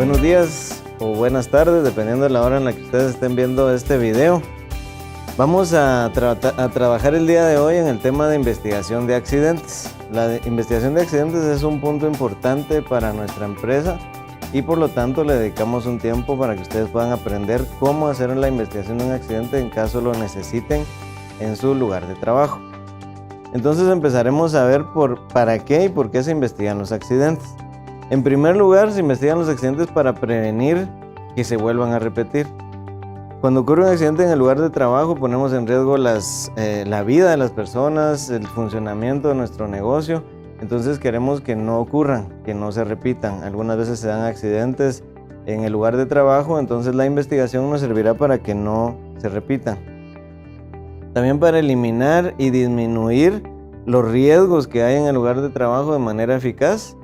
buenos días o buenas tardes, dependiendo de la hora en la que ustedes estén viendo este video. Vamos a trabajar el día de hoy en el tema de investigación de accidentes. La investigación de accidentes es un punto importante para nuestra empresa y por lo tanto le dedicamos un tiempo para que ustedes puedan aprender cómo hacer la investigación de un accidente en caso lo necesiten en su lugar de trabajo. Entonces empezaremos a ver para qué y por qué se investigan los accidentes. En primer lugar, se investigan los accidentes para prevenir que se vuelvan a repetir. Cuando ocurre un accidente en el lugar de trabajo, ponemos en riesgo la vida de las personas, el funcionamiento de nuestro negocio. Entonces queremos que no ocurran, que no se repitan. Algunas veces se dan accidentes en el lugar de trabajo, entonces la investigación nos servirá para que no se repitan. También para eliminar y disminuir los riesgos que hay en el lugar de trabajo de manera eficaz.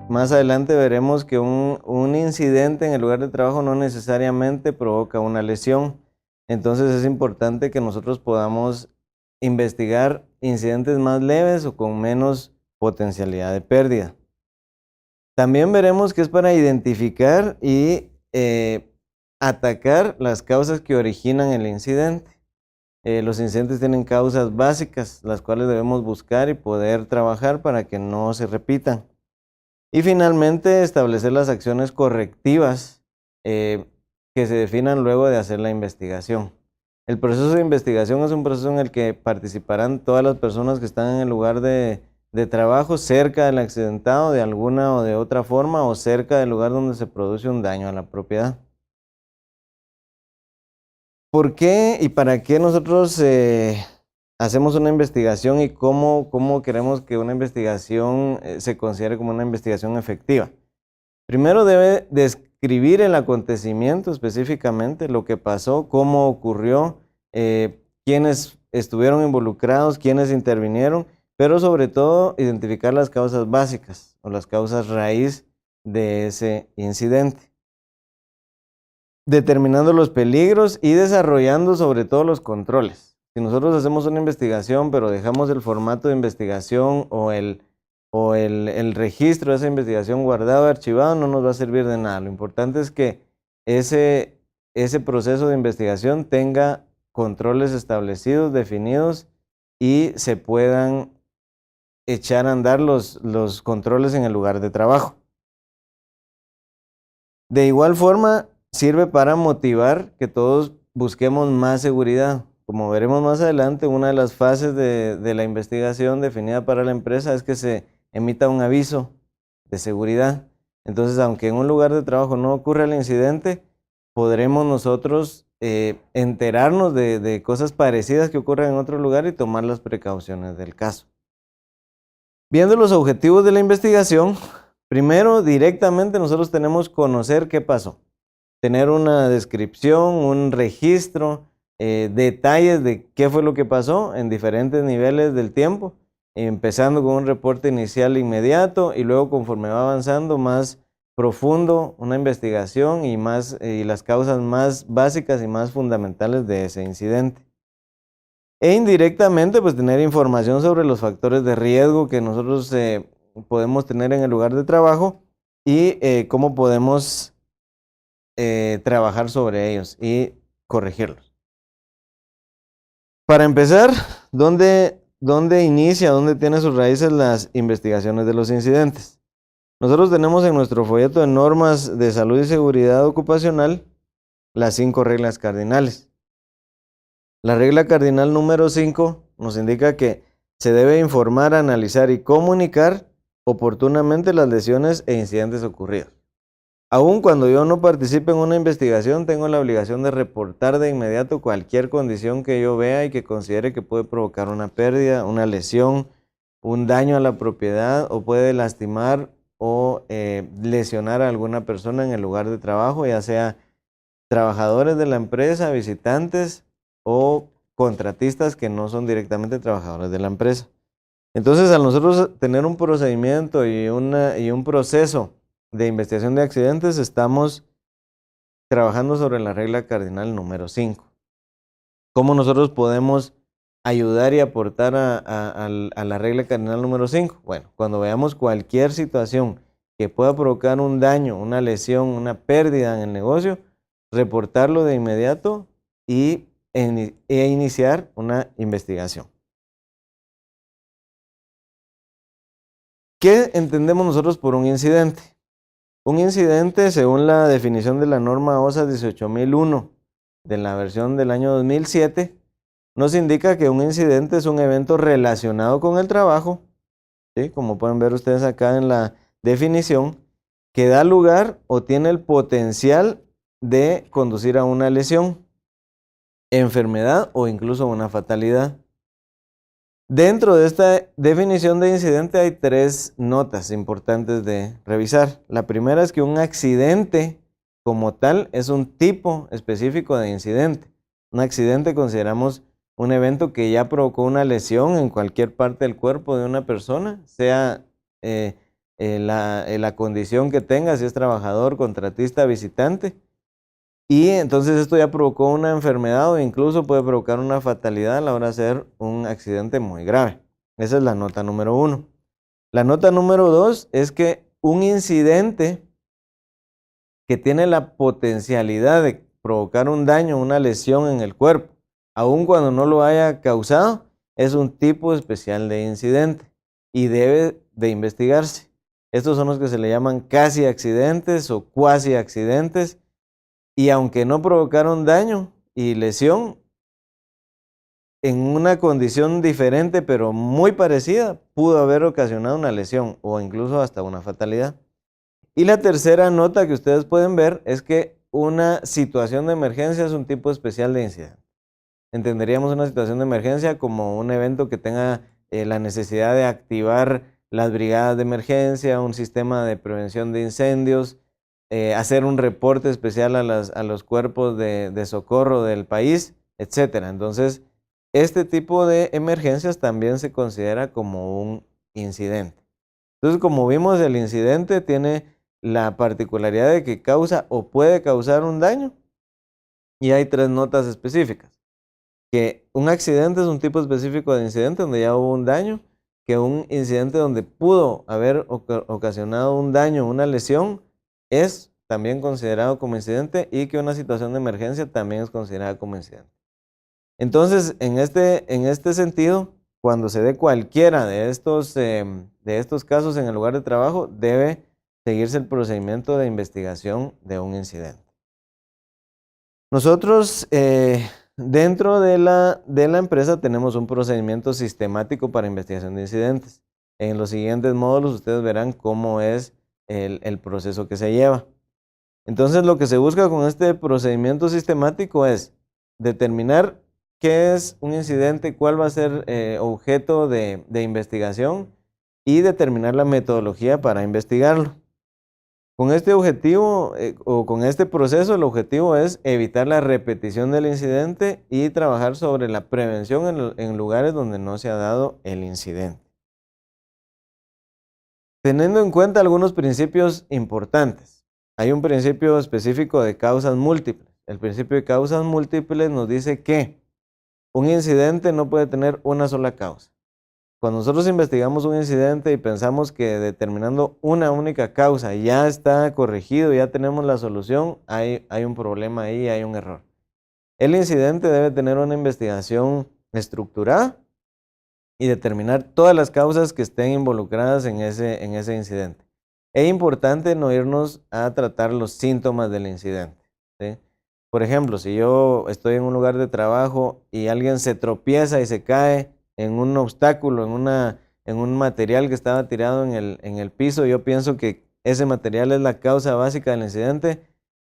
Más adelante veremos que un incidente en el lugar de trabajo no necesariamente provoca una lesión. Entonces es importante que nosotros podamos investigar incidentes más leves o con menos potencialidad de pérdida. También veremos que es para identificar y atacar las causas que originan el incidente. Los incidentes tienen causas básicas, las cuales debemos buscar y poder trabajar para que no se repitan. Y finalmente, establecer las acciones correctivas que se definan luego de hacer la investigación. El proceso de investigación es un proceso en el que participarán todas las personas que están en el lugar de trabajo, cerca del accidentado de alguna o de otra forma, o cerca del lugar donde se produce un daño a la propiedad. ¿Por qué y para qué nosotros hacemos una investigación y cómo queremos que una investigación se considere como una investigación efectiva? Primero debe describir el acontecimiento específicamente, lo que pasó, cómo ocurrió, quiénes estuvieron involucrados, quiénes intervinieron, pero sobre todo identificar las causas básicas o las causas raíz de ese incidente. Determinando los peligros y desarrollando sobre todo los controles. Si nosotros hacemos una investigación pero dejamos el formato de investigación o el registro de esa investigación guardado, archivado, no nos va a servir de nada. Lo importante es que ese proceso de investigación tenga controles establecidos, definidos y se puedan echar a andar los controles en el lugar de trabajo. De igual forma, sirve para motivar que todos busquemos más seguridad. Como veremos más adelante, una de las fases de la investigación definida para la empresa es que se emita un aviso de seguridad. Entonces, aunque en un lugar de trabajo no ocurra el incidente, podremos nosotros enterarnos de cosas parecidas que ocurran en otro lugar y tomar las precauciones del caso. Viendo los objetivos de la investigación, primero, directamente nosotros tenemos que conocer qué pasó. Tener una descripción, un registro, detalles de qué fue lo que pasó en diferentes niveles del tiempo, empezando con un reporte inicial inmediato y luego conforme va avanzando más profundo una investigación y las causas más básicas y más fundamentales de ese incidente. E indirectamente pues tener información sobre los factores de riesgo que nosotros podemos tener en el lugar de trabajo y cómo podemos trabajar sobre ellos y corregirlos. Para empezar, ¿dónde inicia, dónde tiene sus raíces las investigaciones de los incidentes? Nosotros tenemos en nuestro folleto de normas de salud y seguridad ocupacional las 5 reglas cardinales. La regla cardinal número 5 nos indica que se debe informar, analizar y comunicar oportunamente las lesiones e incidentes ocurridos. Aun cuando yo no participe en una investigación, tengo la obligación de reportar de inmediato cualquier condición que yo vea y que considere que puede provocar una pérdida, una lesión, un daño a la propiedad o puede lastimar o lesionar a alguna persona en el lugar de trabajo, ya sea trabajadores de la empresa, visitantes o contratistas que no son directamente trabajadores de la empresa. Entonces, al nosotros tener un procedimiento y un proceso de investigación de accidentes, estamos trabajando sobre la regla cardinal número 5. ¿Cómo nosotros podemos ayudar y aportar a la regla cardinal número 5? Bueno, cuando veamos cualquier situación que pueda provocar un daño, una lesión, una pérdida en el negocio, reportarlo de inmediato e iniciar una investigación. ¿Qué entendemos nosotros por un incidente? Un incidente, según la definición de la norma OSA 18001 de la versión del año 2007, nos indica que un incidente es un evento relacionado con el trabajo, ¿sí? Como pueden ver ustedes acá en la definición, que da lugar o tiene el potencial de conducir a una lesión, enfermedad o incluso una fatalidad. Dentro de esta definición de incidente hay 3 notas importantes de revisar. La primera es que un accidente como tal es un tipo específico de incidente. Un accidente consideramos un evento que ya provocó una lesión en cualquier parte del cuerpo de una persona, sea la condición que tenga, si es trabajador, contratista, visitante. Y entonces esto ya provocó una enfermedad o incluso puede provocar una fatalidad a la hora de hacer un accidente muy grave. Esa es la nota número 1. La nota número 2 es que un incidente que tiene la potencialidad de provocar un daño, una lesión en el cuerpo, aun cuando no lo haya causado, es un tipo especial de incidente y debe de investigarse. Estos son los que se le llaman casi accidentes o cuasi accidentes. Y aunque no provocaron daño y lesión, en una condición diferente pero muy parecida, pudo haber ocasionado una lesión o incluso hasta una fatalidad. Y la tercera nota que ustedes pueden ver es que una situación de emergencia es un tipo especial de incidente. Entenderíamos una situación de emergencia como un evento que tenga la necesidad de activar las brigadas de emergencia, un sistema de prevención de incendios, hacer un reporte especial a los cuerpos de socorro del país, etc. Entonces, este tipo de emergencias también se considera como un incidente. Entonces, como vimos, el incidente tiene la particularidad de que causa o puede causar un daño y hay 3 notas específicas. Que un accidente es un tipo específico de incidente donde ya hubo un daño, que un incidente donde pudo haber ocasionado un daño, una lesión, es también considerado como incidente y que una situación de emergencia también es considerada como incidente. Entonces, en este sentido, cuando se dé cualquiera de estos casos en el lugar de trabajo, debe seguirse el procedimiento de investigación de un incidente. Nosotros, dentro de la empresa tenemos un procedimiento sistemático para investigación de incidentes. En los siguientes módulos ustedes verán cómo es el proceso que se lleva. Entonces, lo que se busca con este procedimiento sistemático es determinar qué es un incidente, cuál va a ser objeto de investigación y determinar la metodología para investigarlo. Con este objetivo o con este proceso, el objetivo es evitar la repetición del incidente y trabajar sobre la prevención en lugares donde no se ha dado el incidente. Teniendo en cuenta algunos principios importantes. Hay un principio específico de causas múltiples. El principio de causas múltiples nos dice que un incidente no puede tener una sola causa. Cuando nosotros investigamos un incidente y pensamos que determinando una única causa ya está corregido, ya tenemos la solución, hay un problema ahí, hay un error. El incidente debe tener una investigación estructurada y determinar todas las causas que estén involucradas en ese incidente. Es importante no irnos a tratar los síntomas del incidente, ¿sí? Por ejemplo, si yo estoy en un lugar de trabajo y alguien se tropieza y se cae en un obstáculo, en un material que estaba tirado en el piso, yo pienso que ese material es la causa básica del incidente,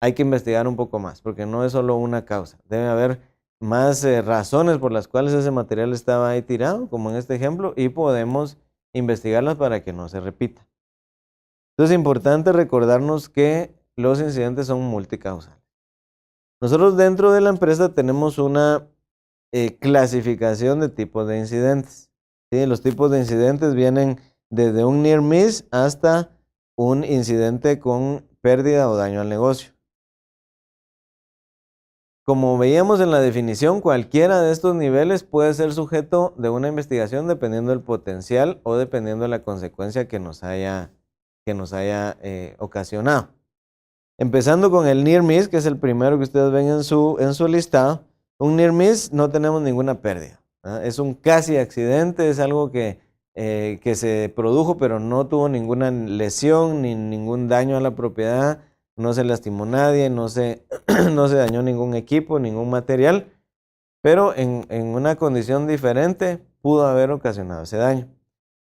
hay que investigar un poco más, porque no es solo una causa. Debe haber más razones por las cuales ese material estaba ahí tirado, como en este ejemplo, y podemos investigarlas para que no se repita. Entonces es importante recordarnos que los incidentes son multicausales. Nosotros dentro de la empresa tenemos una clasificación de tipos de incidentes. ¿Sí? Los tipos de incidentes vienen desde un near miss hasta un incidente con pérdida o daño al negocio. Como veíamos en la definición, cualquiera de estos niveles puede ser sujeto de una investigación dependiendo del potencial o dependiendo de la consecuencia que nos haya que nos haya ocasionado. Empezando con el near miss, que es el primero que ustedes ven en su listado. Un near miss no tenemos ninguna pérdida, ¿verdad? Es un casi accidente, es algo que se produjo pero no tuvo ninguna lesión ni ningún daño a la propiedad, no se lastimó nadie, no se dañó ningún equipo, ningún material, pero en una condición diferente pudo haber ocasionado ese daño.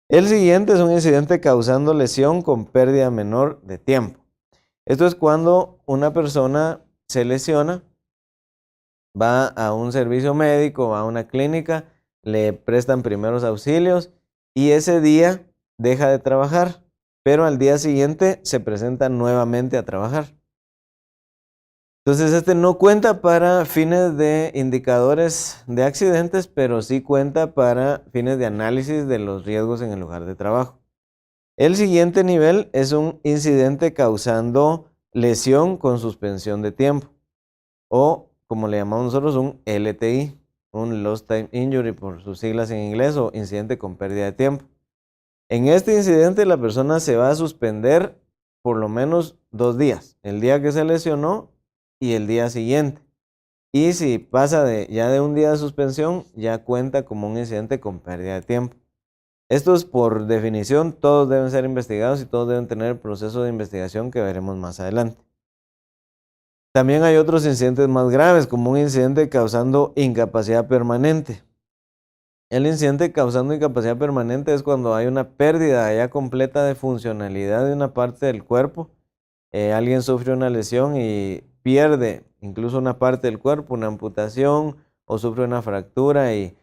El siguiente es un incidente causando lesión con pérdida menor de tiempo. Esto es cuando una persona se lesiona, va a un servicio médico, va a una clínica, le prestan primeros auxilios y ese día deja de trabajar, pero al día siguiente se presenta nuevamente a trabajar. Entonces este no cuenta para fines de indicadores de accidentes, pero sí cuenta para fines de análisis de los riesgos en el lugar de trabajo. El siguiente nivel es un incidente causando lesión con suspensión de tiempo, o como le llamamos nosotros, un LTI, un Lost Time Injury por sus siglas en inglés, o incidente con pérdida de tiempo. En este incidente la persona se va a suspender por lo menos 2 días, el día que se lesionó y el día siguiente. Y si pasa ya de un día de suspensión, ya cuenta como un incidente con pérdida de tiempo. Estos, por definición, todos deben ser investigados y todos deben tener el proceso de investigación que veremos más adelante. También hay otros incidentes más graves, como un incidente causando incapacidad permanente. El incidente causando incapacidad permanente es cuando hay una pérdida ya completa de funcionalidad de una parte del cuerpo. Alguien sufre una lesión y pierde incluso una parte del cuerpo, una amputación, o sufre una fractura y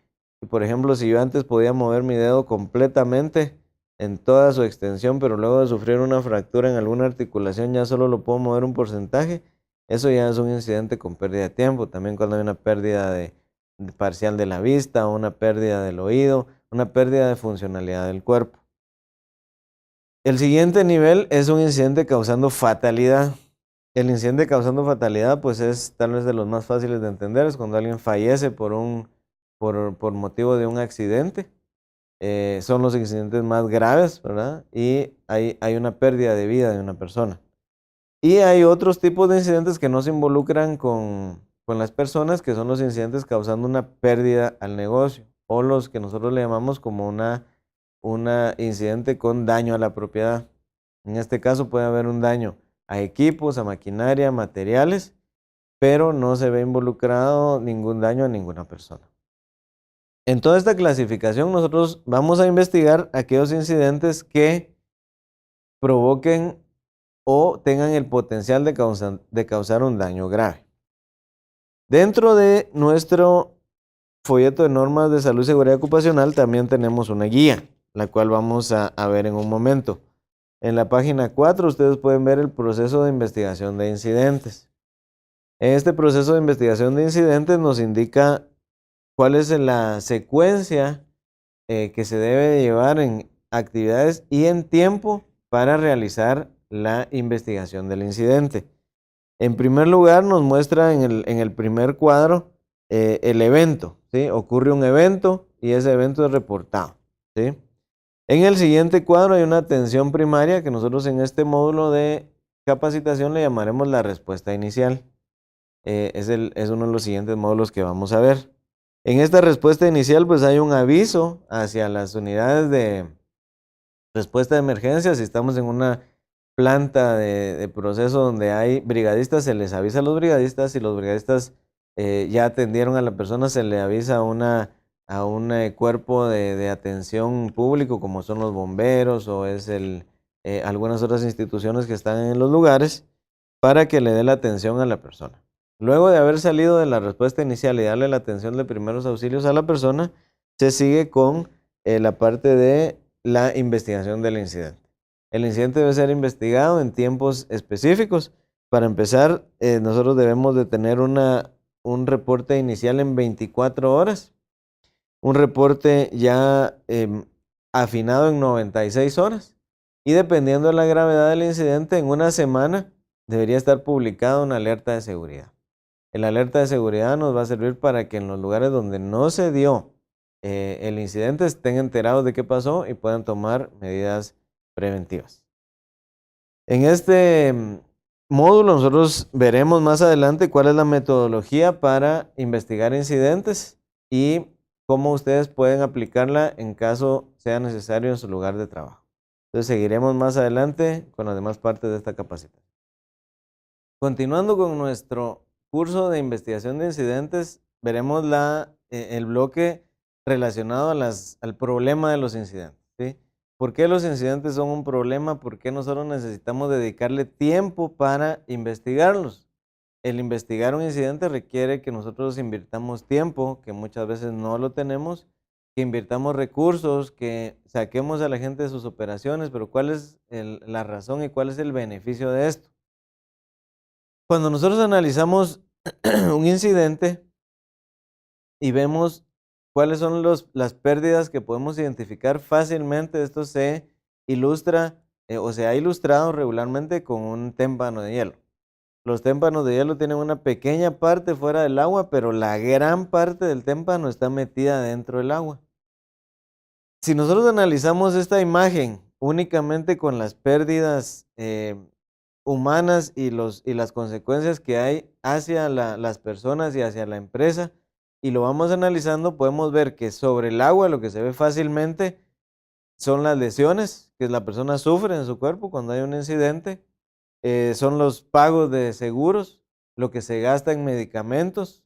por ejemplo, si yo antes podía mover mi dedo completamente en toda su extensión, pero luego de sufrir una fractura en alguna articulación ya solo lo puedo mover un porcentaje, eso ya es un incidente con pérdida de tiempo. También cuando hay una pérdida parcial de la vista, o una pérdida del oído, una pérdida de funcionalidad del cuerpo. El siguiente nivel es un incidente causando fatalidad. El incidente causando fatalidad pues es tal vez de los más fáciles de entender, es cuando alguien fallece por motivo de un accidente. Son los incidentes más graves, ¿verdad? Y hay una pérdida de vida de una persona. Y hay otros tipos de incidentes que no se involucran con las personas, que son los incidentes causando una pérdida al negocio, o los que nosotros le llamamos como una incidente con daño a la propiedad. En este caso puede haber un daño a equipos, a maquinaria, materiales, pero no se ve involucrado ningún daño a ninguna persona. En toda esta clasificación nosotros vamos a investigar aquellos incidentes que provoquen o tengan el potencial de causar un daño grave. Dentro de nuestro folleto de normas de salud y seguridad ocupacional también tenemos una guía, la cual vamos a ver en un momento. En la página 4 ustedes pueden ver el proceso de investigación de incidentes. En este proceso de investigación de incidentes nos indica cuál es la secuencia que se debe llevar en actividades y en tiempo para realizar la investigación del incidente. En primer lugar nos muestra en el primer cuadro el evento, ¿sí? Ocurre un evento y ese evento es reportado, ¿sí? En el siguiente cuadro hay una atención primaria que nosotros en este módulo de capacitación le llamaremos la respuesta inicial. Es uno de los siguientes módulos que vamos a ver. En esta respuesta inicial pues hay un aviso hacia las unidades de respuesta de emergencia. Si estamos en una planta de proceso donde hay brigadistas, se les avisa a los brigadistas. Si los brigadistas ya atendieron a la persona, se le avisa a un cuerpo de atención público como son los bomberos o es algunas otras instituciones que están en los lugares para que le dé la atención a la persona. Luego de haber salido de la respuesta inicial y darle la atención de primeros auxilios a la persona, se sigue con la parte de la investigación del incidente. El incidente debe ser investigado en tiempos específicos. Para empezar, nosotros debemos de tener un reporte inicial en 24 horas, un reporte ya afinado en 96 horas y dependiendo de la gravedad del incidente, en una semana debería estar publicada una alerta de seguridad. El alerta de seguridad nos va a servir para que en los lugares donde no se dio el incidente estén enterados de qué pasó y puedan tomar medidas preventivas. En este módulo nosotros veremos más adelante cuál es la metodología para investigar incidentes y cómo ustedes pueden aplicarla en caso sea necesario en su lugar de trabajo. Entonces seguiremos más adelante con las demás partes de esta capacitación. Continuando con nuestro curso de investigación de incidentes, veremos el bloque relacionado al problema de los incidentes, ¿sí? ¿Por qué los incidentes son un problema? ¿Por qué nosotros necesitamos dedicarle tiempo para investigarlos? El investigar un incidente requiere que nosotros invirtamos tiempo, que muchas veces no lo tenemos, que invirtamos recursos, que saquemos a la gente de sus operaciones, pero ¿cuál es la razón y cuál es el beneficio de esto? Cuando nosotros analizamos un incidente y vemos cuáles son las pérdidas que podemos identificar fácilmente, esto se ilustra o se ha ilustrado regularmente con un témpano de hielo. Los témpanos de hielo tienen una pequeña parte fuera del agua, pero la gran parte del témpano está metida dentro del agua. Si nosotros analizamos esta imagen únicamente con las pérdidas humanas y las consecuencias que hay hacia las personas y hacia la empresa, y lo vamos analizando, podemos ver que sobre el agua lo que se ve fácilmente son las lesiones que la persona sufre en su cuerpo cuando hay un incidente, son los pagos de seguros, lo que se gasta en medicamentos,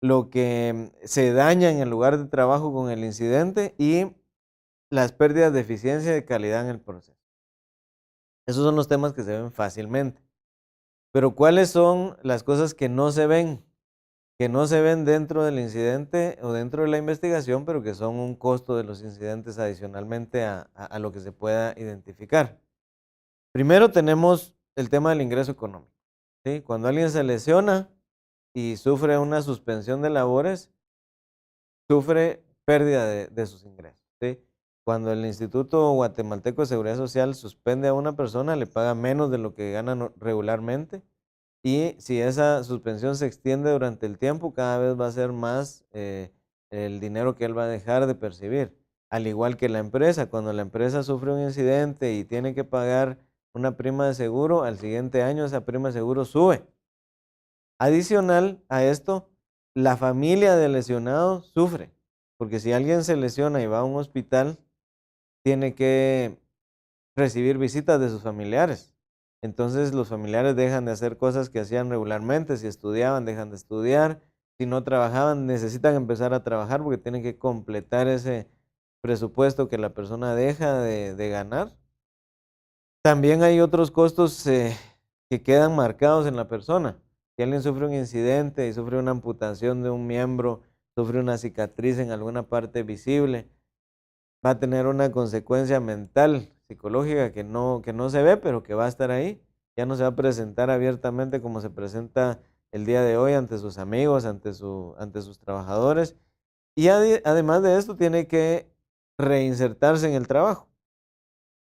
lo que se daña en el lugar de trabajo con el incidente y las pérdidas de eficiencia y de calidad en el proceso. Esos son los temas que se ven fácilmente. Pero ¿cuáles son las cosas que no se ven? Que no se ven dentro del incidente o dentro de la investigación, pero que son un costo de los incidentes adicionalmente a lo que se pueda identificar. Primero tenemos el tema del ingreso económico, ¿sí? Cuando alguien se lesiona y sufre una suspensión de labores, sufre pérdida de sus ingresos, ¿sí? Cuando el Instituto Guatemalteco de Seguridad Social suspende a una persona, le paga menos de lo que gana regularmente. Y si esa suspensión se extiende durante el tiempo, cada vez va a ser más el dinero que él va a dejar de percibir. Al igual que la empresa, cuando la empresa sufre un incidente y tiene que pagar una prima de seguro, al siguiente año esa prima de seguro sube. Adicional a esto, la familia del lesionado sufre, porque si alguien se lesiona y va a un hospital, tiene que recibir visitas de sus familiares. Entonces los familiares dejan de hacer cosas que hacían regularmente, si estudiaban, dejan de estudiar, si no trabajaban, necesitan empezar a trabajar porque tienen que completar ese presupuesto que la persona deja de ganar. También hay otros costos que quedan marcados en la persona. Si alguien sufre un incidente y sufre una amputación de un miembro, sufre una cicatriz en alguna parte visible, va a tener una consecuencia mental, psicológica que no se ve, pero que va a estar ahí. Ya no se va a presentar abiertamente como se presenta el día de hoy ante sus amigos, ante sus trabajadores. Y además de esto, tiene que reinsertarse en el trabajo.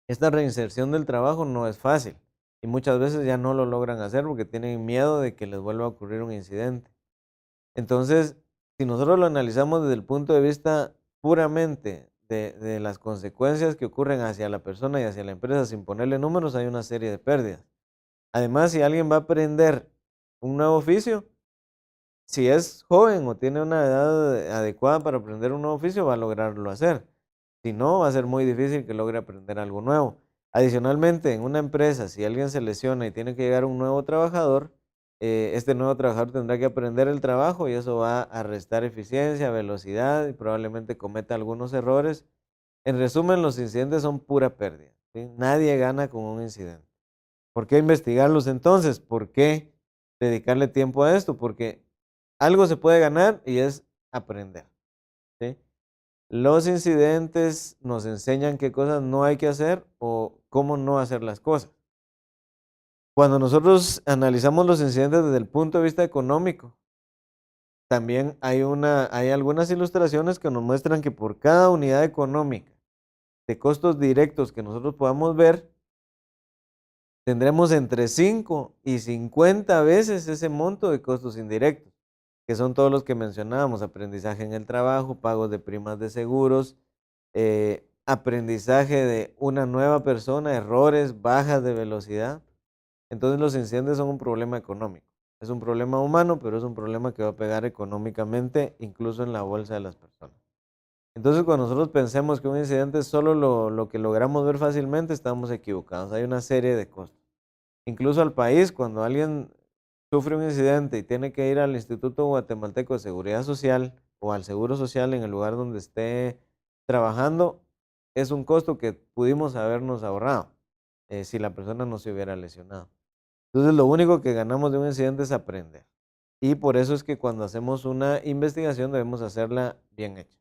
Esta reinserción del trabajo no es fácil y muchas veces ya no lo logran hacer porque tienen miedo de que les vuelva a ocurrir un incidente. Entonces, si nosotros lo analizamos desde el punto de vista puramente de las consecuencias que ocurren hacia la persona y hacia la empresa sin ponerle números, hay una serie de pérdidas. Además, si alguien va a aprender un nuevo oficio, si es joven o tiene una edad adecuada para aprender un nuevo oficio, va a lograrlo hacer. Si no, va a ser muy difícil que logre aprender algo nuevo. Adicionalmente, en una empresa, si alguien se lesiona y tiene que llegar un nuevo trabajador, este nuevo trabajador tendrá que aprender el trabajo y eso va a restar eficiencia, velocidad y probablemente cometa algunos errores. En resumen, los incidentes son pura pérdida, ¿sí? Nadie gana con un incidente. ¿Por qué investigarlos entonces? ¿Por qué dedicarle tiempo a esto? Porque algo se puede ganar y es aprender, ¿sí? Los incidentes nos enseñan qué cosas no hay que hacer o cómo no hacer las cosas. Cuando nosotros analizamos los incidentes desde el punto de vista económico, también hay algunas ilustraciones que nos muestran que por cada unidad económica de costos directos que nosotros podamos ver, tendremos entre 5 y 50 veces ese monto de costos indirectos, que son todos los que mencionábamos: aprendizaje en el trabajo, pagos de primas de seguros, aprendizaje de una nueva persona, errores, bajas de velocidad. Entonces los incidentes son un problema económico. Es un problema humano, pero es un problema que va a pegar económicamente, incluso en la bolsa de las personas. Entonces, cuando nosotros pensemos que un incidente es solo lo que logramos ver fácilmente, estamos equivocados. Hay una serie de costos. Incluso al país, cuando alguien sufre un incidente y tiene que ir al Instituto Guatemalteco de Seguridad Social o al Seguro Social en el lugar donde esté trabajando, es un costo que pudimos habernos ahorrado si la persona no se hubiera lesionado. Entonces, lo único que ganamos de un incidente es aprender. Y por eso es que cuando hacemos una investigación debemos hacerla bien hecha.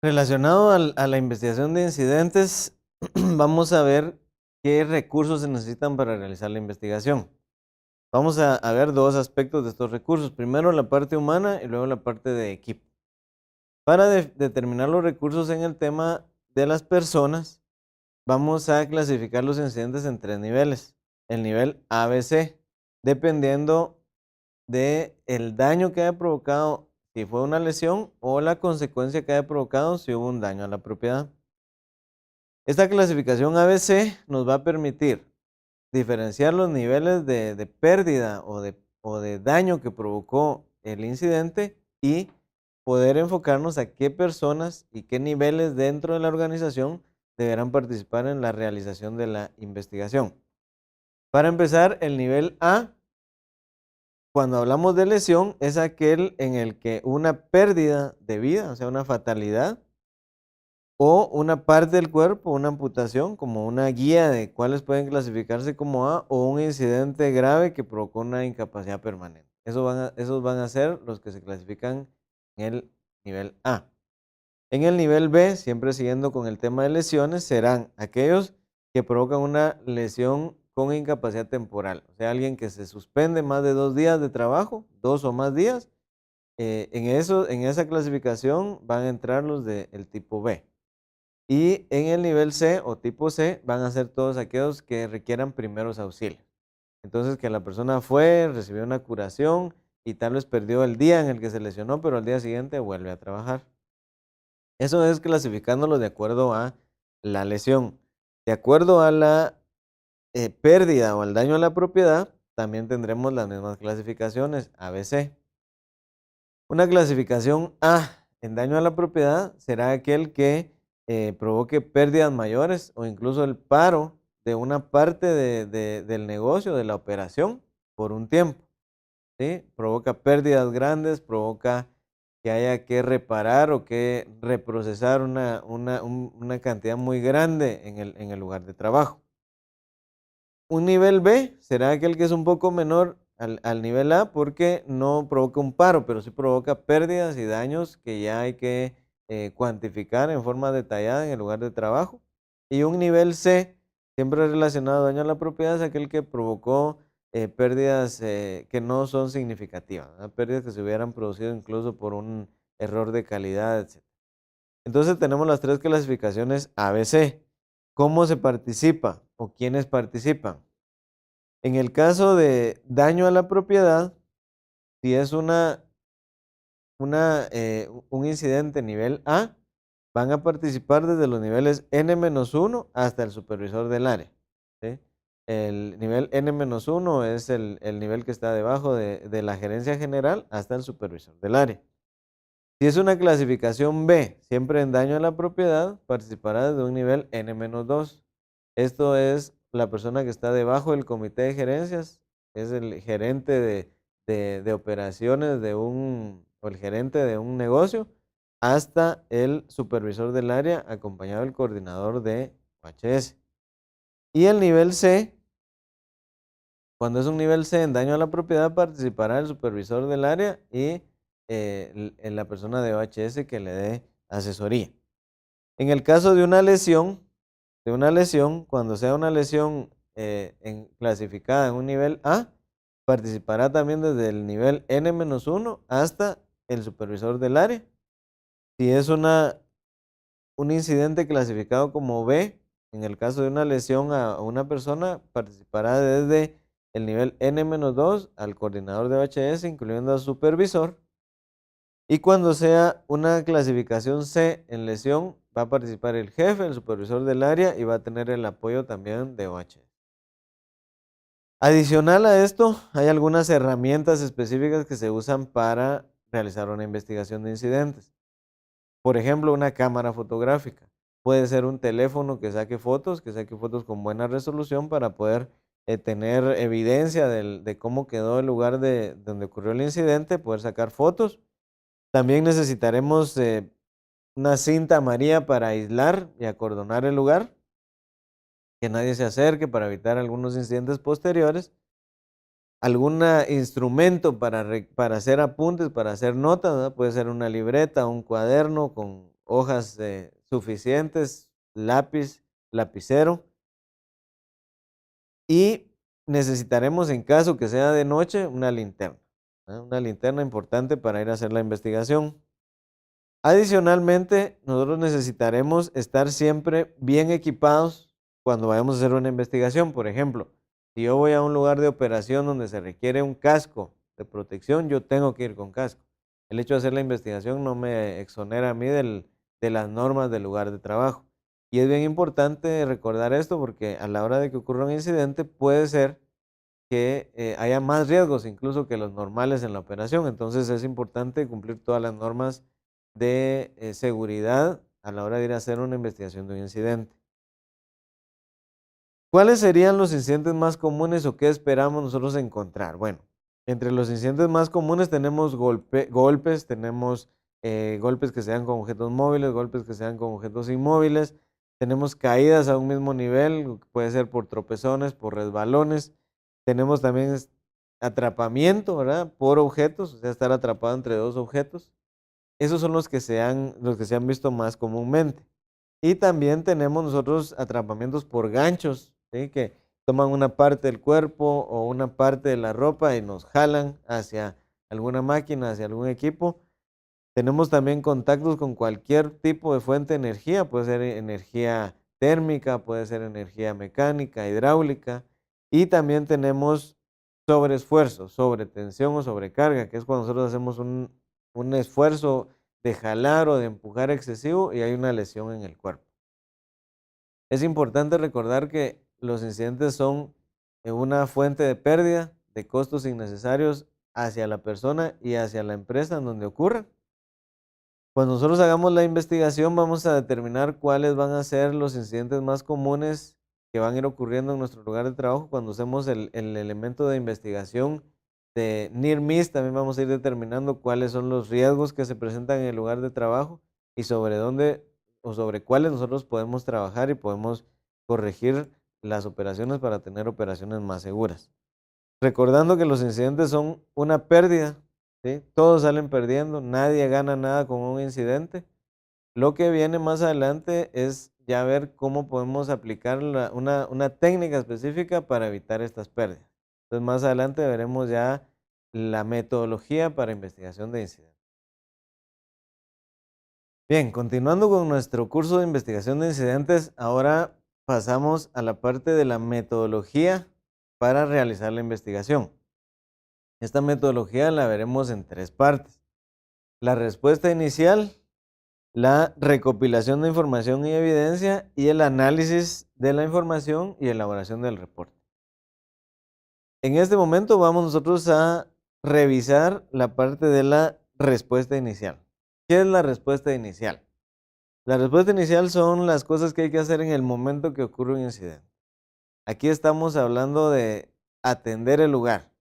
Relacionado a la investigación de incidentes, vamos a ver qué recursos se necesitan para realizar la investigación. Vamos a ver dos aspectos de estos recursos. Primero la parte humana y luego la parte de equipo. Para determinar los recursos en el tema de las personas, vamos a clasificar los incidentes en tres niveles. El nivel ABC, dependiendo del daño que haya provocado, si fue una lesión, o la consecuencia que haya provocado si hubo un daño a la propiedad. Esta clasificación ABC nos va a permitir diferenciar los niveles de pérdida o de daño que provocó el incidente y poder enfocarnos a qué personas y qué niveles dentro de la organización deberán participar en la realización de la investigación. Para empezar, el nivel A, cuando hablamos de lesión, es aquel en el que una pérdida de vida, o sea, una fatalidad, o una parte del cuerpo, una amputación, como una guía de cuáles pueden clasificarse como A, o un incidente grave que provocó una incapacidad permanente. Esos van a ser los que se clasifican en el nivel A. En el nivel B, siempre siguiendo con el tema de lesiones, serán aquellos que provocan una lesión con incapacidad temporal. O sea, alguien que se suspende más de 2 días de trabajo, 2 o más días. En esa clasificación van a entrar los del tipo B. Y en el nivel C o tipo C van a ser todos aquellos que requieran primeros auxilios. Entonces, que la persona fue, recibió una curación y tal vez perdió el día en el que se lesionó, pero al día siguiente vuelve a trabajar. Eso es clasificándolo de acuerdo a la lesión. De acuerdo a la pérdida o al daño a la propiedad, también tendremos las mismas clasificaciones ABC. Una clasificación A en daño a la propiedad será aquel que provoque pérdidas mayores o incluso el paro de una parte del negocio, de la operación, por un tiempo. ¿Sí? Provoca pérdidas grandes, provoca que haya que reparar o que reprocesar una cantidad muy grande en el lugar de trabajo. Un nivel B será aquel que es un poco menor al nivel A porque no provoca un paro, pero sí provoca pérdidas y daños que ya hay que cuantificar en forma detallada en el lugar de trabajo. Y un nivel C, siempre relacionado a daño a la propiedad, es aquel que provocó pérdidas que no son significativas, ¿verdad? Pérdidas que se hubieran producido incluso por un error de calidad, etc. Entonces tenemos las tres clasificaciones ABC. ¿Cómo se participa o quiénes participan? En el caso de daño a la propiedad, si es un incidente nivel A, van a participar desde los niveles N-1 hasta el supervisor del área. ¿Sí? El nivel N-1 es el nivel que está debajo de la gerencia general hasta el supervisor del área. Si es una clasificación B, siempre en daño a la propiedad, participará desde un nivel N-2. Esto es la persona que está debajo del comité de gerencias, es el gerente de operaciones o el gerente de un negocio, hasta el supervisor del área, acompañado del coordinador de OHS. Y el nivel C, cuando es un nivel C en daño a la propiedad, participará el supervisor del área y la persona de OHS que le dé asesoría. En el caso de una lesión, cuando sea una lesión clasificada en un nivel A, participará también desde el nivel N-1 hasta el supervisor del área. Si es un incidente clasificado como B, en el caso de una lesión a una persona, participará desde el nivel N-2 al coordinador de OHS, incluyendo al supervisor. Y cuando sea una clasificación C en lesión, va a participar el jefe, el supervisor del área y va a tener el apoyo también de OH. Adicional a esto, hay algunas herramientas específicas que se usan para realizar una investigación de incidentes. Por ejemplo, una cámara fotográfica. Puede ser un teléfono que saque fotos con buena resolución para poder tener evidencia de cómo quedó el lugar donde ocurrió el incidente, poder sacar fotos. También necesitaremos una cinta amarilla para aislar y acordonar el lugar, que nadie se acerque para evitar algunos incidentes posteriores. Algún instrumento para hacer apuntes, para hacer notas, ¿verdad? Puede ser una libreta, un cuaderno con hojas suficientes, lápiz, lapicero. Y necesitaremos, en caso que sea de noche, una linterna. Una linterna importante para ir a hacer la investigación. Adicionalmente, nosotros necesitaremos estar siempre bien equipados cuando vayamos a hacer una investigación. Por ejemplo, si yo voy a un lugar de operación donde se requiere un casco de protección, yo tengo que ir con casco. El hecho de hacer la investigación no me exonera a mí de las normas del lugar de trabajo. Y es bien importante recordar esto porque a la hora de que ocurra un incidente puede ser que haya más riesgos incluso que los normales en la operación. Entonces es importante cumplir todas las normas de seguridad a la hora de ir a hacer una investigación de un incidente. ¿Cuáles serían los incidentes más comunes o qué esperamos nosotros encontrar? Bueno, entre los incidentes más comunes tenemos golpes, tenemos golpes que sean con objetos móviles, golpes que sean con objetos inmóviles, tenemos caídas a un mismo nivel, puede ser por tropezones, por resbalones, tenemos también atrapamiento, ¿verdad? Por objetos, o sea, estar atrapado entre dos objetos. Esos son los que se han visto más comúnmente. Y también tenemos nosotros atrapamientos por ganchos, ¿sí? Que toman una parte del cuerpo o una parte de la ropa y nos jalan hacia alguna máquina, hacia algún equipo. Tenemos también contactos con cualquier tipo de fuente de energía, puede ser energía térmica, puede ser energía mecánica, hidráulica. Y también tenemos sobreesfuerzo, sobretensión o sobrecarga, que es cuando nosotros hacemos un esfuerzo de jalar o de empujar excesivo y hay una lesión en el cuerpo. Es importante recordar que los incidentes son una fuente de pérdida, de costos innecesarios hacia la persona y hacia la empresa en donde ocurren. Cuando nosotros hagamos la investigación vamos a determinar cuáles van a ser los incidentes más comunes que van a ir ocurriendo en nuestro lugar de trabajo. Cuando hacemos el elemento de investigación de Near Miss, también vamos a ir determinando cuáles son los riesgos que se presentan en el lugar de trabajo y sobre dónde o sobre cuáles nosotros podemos trabajar y podemos corregir las operaciones para tener operaciones más seguras. Recordando que los incidentes son una pérdida, ¿sí? Todos salen perdiendo, nadie gana nada con un incidente. Lo que viene más adelante es ya ver cómo podemos aplicar una técnica específica para evitar estas pérdidas. Entonces más adelante veremos ya la metodología para investigación de incidentes. Bien, continuando con nuestro curso de investigación de incidentes, ahora pasamos a la parte de la metodología para realizar la investigación. Esta metodología la veremos en tres partes. La respuesta inicial, la recopilación de información y evidencia y el análisis de la información y elaboración del reporte. En este momento vamos nosotros a revisar la parte de la respuesta inicial. ¿Qué es la respuesta inicial? La respuesta inicial son las cosas que hay que hacer en el momento que ocurre un incidente. Aquí estamos hablando de atender el lugar,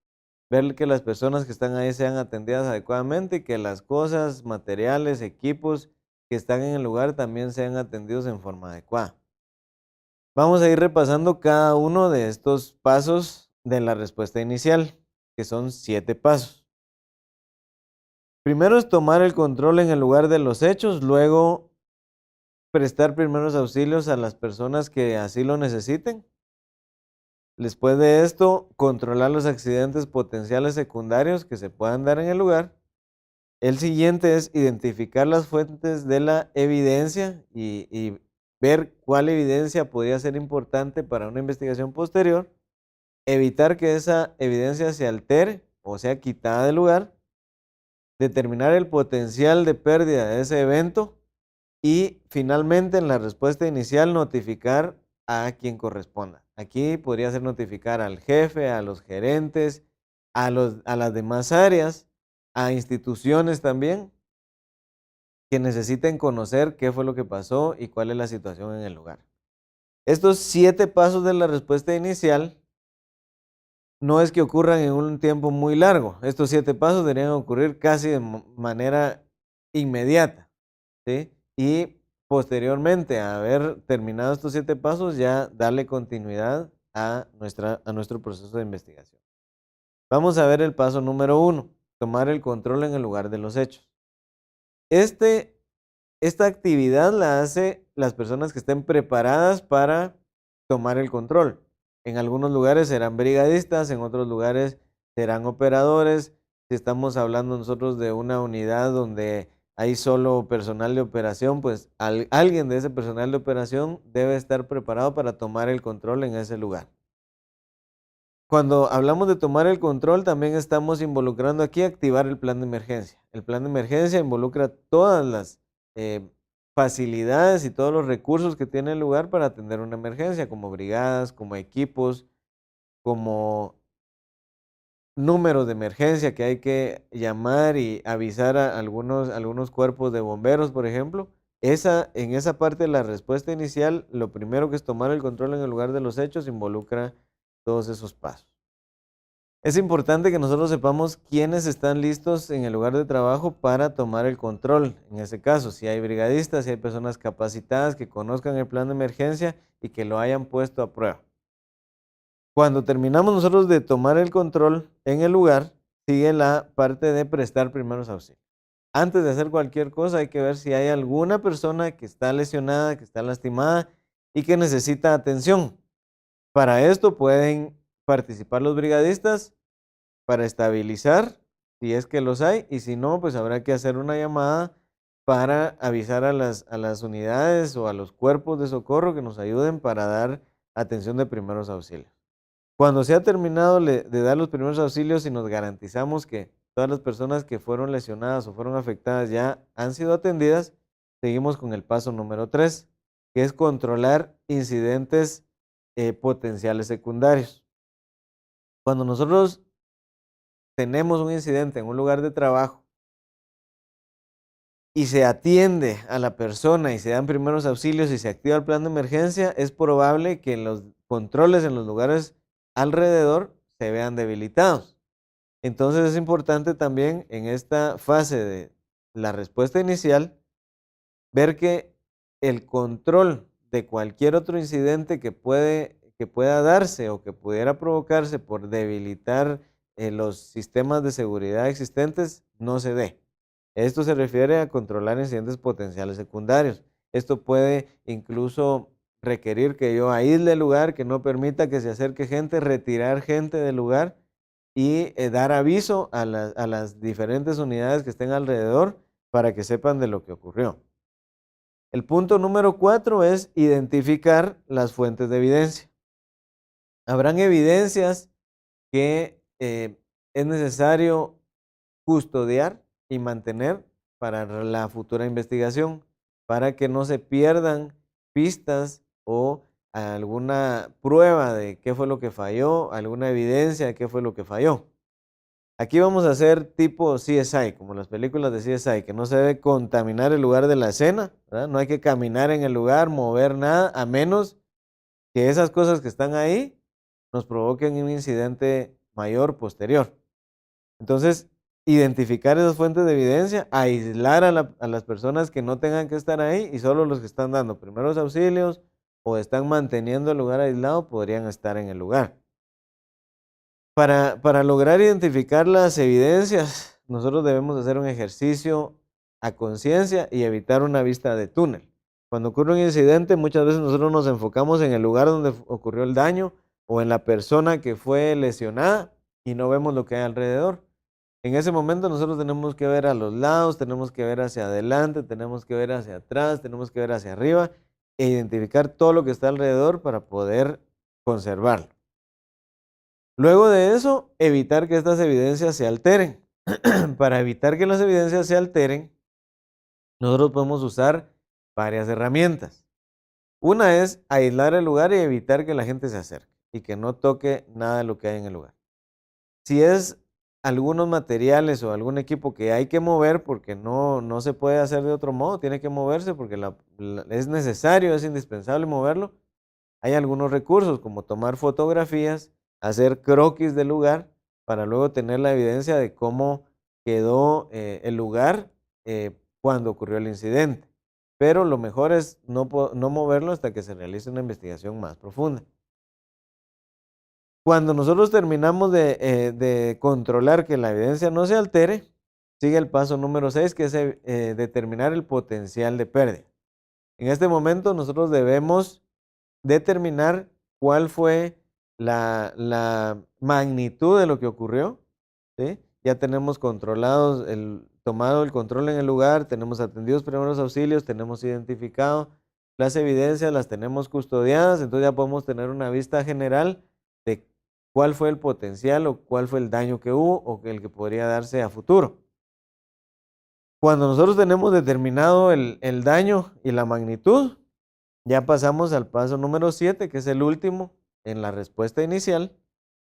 ver que las personas que están ahí sean atendidas adecuadamente y que las cosas, materiales, equipos que están en el lugar también sean atendidos en forma adecuada. Vamos a ir repasando cada uno de estos pasos de la respuesta inicial, que son 7 pasos. Primero es tomar el control en el lugar de los hechos, luego prestar primeros auxilios a las personas que así lo necesiten. Después de esto, controlar los accidentes potenciales secundarios que se puedan dar en el lugar. El siguiente es identificar las fuentes de la evidencia y ver cuál evidencia podría ser importante para una investigación posterior. Evitar que esa evidencia se altere o sea quitada del lugar. Determinar el potencial de pérdida de ese evento Y finalmente, en la respuesta inicial, notificar a quien corresponda. Aquí podría ser notificar al jefe, a los gerentes, a las demás áreas, a instituciones también, que necesiten conocer qué fue lo que pasó y cuál es la situación en el lugar. Estos 7 pasos de la respuesta inicial no es que ocurran en un tiempo muy largo. Estos 7 pasos deberían ocurrir casi de manera inmediata, ¿sí? Y posteriormente a haber terminado estos 7 pasos, ya darle continuidad a nuestro proceso de investigación. Vamos a ver el paso número 1, tomar el control en el lugar de los hechos. Esta actividad la hace las personas que estén preparadas para tomar el control. En algunos lugares serán brigadistas, en otros lugares serán operadores. Si estamos hablando nosotros de una unidad donde hay solo personal de operación, pues alguien de ese personal de operación debe estar preparado para tomar el control en ese lugar. Cuando hablamos de tomar el control, también estamos involucrando aquí activar el plan de emergencia. El plan de emergencia involucra todas las facilidades y todos los recursos que tiene el lugar para atender una emergencia, como brigadas, como equipos, como números de emergencia que hay que llamar y avisar a algunos cuerpos de bomberos, por ejemplo. En esa parte de la respuesta inicial, lo primero que es tomar el control en el lugar de los hechos involucra todos esos pasos. Es importante que nosotros sepamos quiénes están listos en el lugar de trabajo para tomar el control. En ese caso, si hay brigadistas, si hay personas capacitadas que conozcan el plan de emergencia y que lo hayan puesto a prueba. Cuando terminamos nosotros de tomar el control en el lugar, sigue la parte de prestar primeros auxilios. Antes de hacer cualquier cosa hay que ver si hay alguna persona que está lesionada, que está lastimada y que necesita atención. Para esto pueden participar los brigadistas para estabilizar, si es que los hay, y si no, pues habrá que hacer una llamada para avisar a las unidades o a los cuerpos de socorro que nos ayuden para dar atención de primeros auxilios. Cuando se ha terminado de dar los primeros auxilios y nos garantizamos que todas las personas que fueron lesionadas o fueron afectadas ya han sido atendidas, seguimos con el paso número 3, que es controlar incidentes potenciales secundarios. Cuando nosotros tenemos un incidente en un lugar de trabajo y se atiende a la persona y se dan primeros auxilios y se activa el plan de emergencia, es probable que los controles en los lugares alrededor se vean debilitados. Entonces es importante también en esta fase de la respuesta inicial ver que el control de cualquier otro incidente que pueda darse o que pudiera provocarse por debilitar los sistemas de seguridad existentes no se dé. Esto se refiere a controlar incidentes potenciales secundarios. Esto puede incluso requerir que yo aísle el lugar, que no permita que se acerque gente, retirar gente del lugar y dar aviso a las diferentes unidades que estén alrededor para que sepan de lo que ocurrió. El punto número 4 es identificar las fuentes de evidencia. Habrán evidencias que es necesario custodiar y mantener para la futura investigación, para que no se pierdan pistas o alguna prueba de qué fue lo que falló, alguna evidencia de qué fue lo que falló. Aquí vamos a hacer tipo CSI, como las películas de CSI, que no se debe contaminar el lugar de la escena, ¿verdad? No hay que caminar en el lugar, mover nada, a menos que esas cosas que están ahí nos provoquen un incidente mayor posterior. Entonces, identificar esas fuentes de evidencia, aislar a las personas que no tengan que estar ahí y solo los que están dando primeros auxilios o están manteniendo el lugar aislado podrían estar en el lugar. Para lograr identificar las evidencias, nosotros debemos hacer un ejercicio a conciencia y evitar una vista de túnel. Cuando ocurre un incidente, muchas veces nosotros nos enfocamos en el lugar donde ocurrió el daño o en la persona que fue lesionada y no vemos lo que hay alrededor. En ese momento nosotros tenemos que ver a los lados, tenemos que ver hacia adelante, tenemos que ver hacia atrás, tenemos que ver hacia arriba e identificar todo lo que está alrededor para poder conservarlo. Luego de eso, evitar que estas evidencias se alteren. Para evitar que las evidencias se alteren, nosotros podemos usar varias herramientas. Una es aislar el lugar y evitar que la gente se acerque y que no toque nada de lo que hay en el lugar. Si es algunos materiales o algún equipo que hay que mover porque no se puede hacer de otro modo, tiene que moverse porque es necesario, es indispensable moverlo, hay algunos recursos como tomar fotografías, hacer croquis del lugar para luego tener la evidencia de cómo quedó el lugar cuando ocurrió el incidente. Pero lo mejor es no moverlo hasta que se realice una investigación más profunda. Cuando nosotros terminamos de controlar que la evidencia no se altere, sigue el paso número 6, que es determinar el potencial de pérdida. En este momento nosotros debemos determinar cuál fue la magnitud de lo que ocurrió, ¿sí? Ya tenemos tomado el control en el lugar, tenemos atendidos primeros auxilios, tenemos identificado las evidencias, las tenemos custodiadas, entonces ya podemos tener una vista general de cuál fue el potencial o cuál fue el daño que hubo o el que podría darse a futuro. Cuando nosotros tenemos determinado el daño y la magnitud, ya pasamos al paso número 7, que es el último en la respuesta inicial,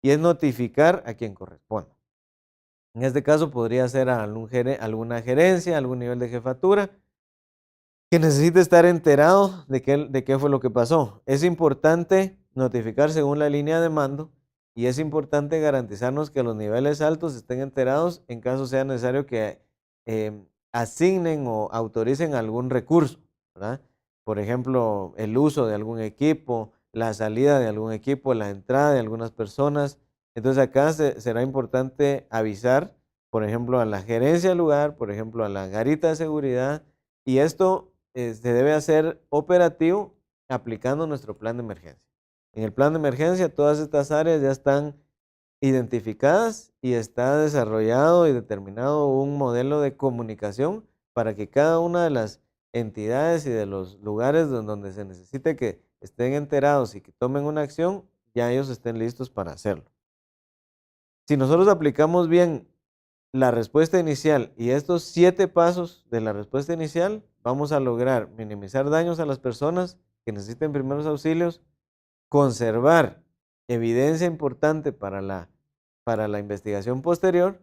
y es notificar a quien corresponda. En este caso podría ser alguna gerencia, algún nivel de jefatura, que necesite estar enterado de qué fue lo que pasó. Es importante notificar según la línea de mando y es importante garantizarnos que los niveles altos estén enterados en caso sea necesario que asignen o autoricen algún recurso, ¿verdad? Por ejemplo, el uso de algún equipo, la salida de algún equipo, la entrada de algunas personas. Entonces acá será importante avisar, por ejemplo, a la gerencia del lugar, por ejemplo, a la garita de seguridad, y esto se debe hacer operativo aplicando nuestro plan de emergencia. En el plan de emergencia todas estas áreas ya están identificadas y está desarrollado y determinado un modelo de comunicación para que cada una de las entidades y de los lugares donde se necesite que estén enterados y que tomen una acción, ya ellos estén listos para hacerlo. Si nosotros aplicamos bien la respuesta inicial y estos 7 pasos de la respuesta inicial, vamos a lograr minimizar daños a las personas que necesiten primeros auxilios, conservar evidencia importante para la investigación posterior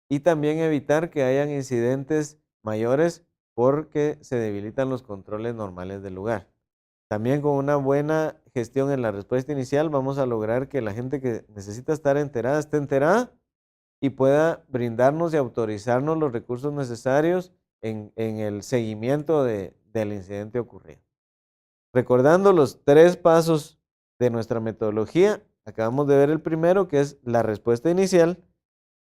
y también evitar que hayan incidentes mayores porque se debilitan los controles normales del lugar. También con una buena gestión en la respuesta inicial vamos a lograr que la gente que necesita estar enterada esté enterada y pueda brindarnos y autorizarnos los recursos necesarios en el seguimiento del incidente ocurrido. Recordando los 3 pasos de nuestra metodología, acabamos de ver el primero, que es la respuesta inicial.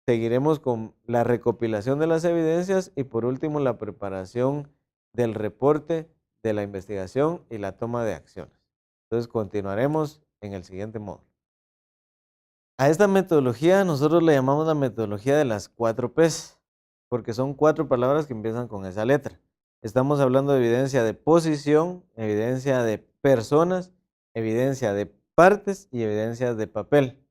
Seguiremos con la recopilación de las evidencias y por último la preparación del reporte de la investigación y la toma de acciones. Entonces continuaremos en el siguiente módulo. A esta metodología nosotros le llamamos la metodología de las 4 P's, porque son 4 palabras que empiezan con esa letra. Estamos hablando de evidencia de posición, evidencia de personas, evidencia de partes y evidencia de papel.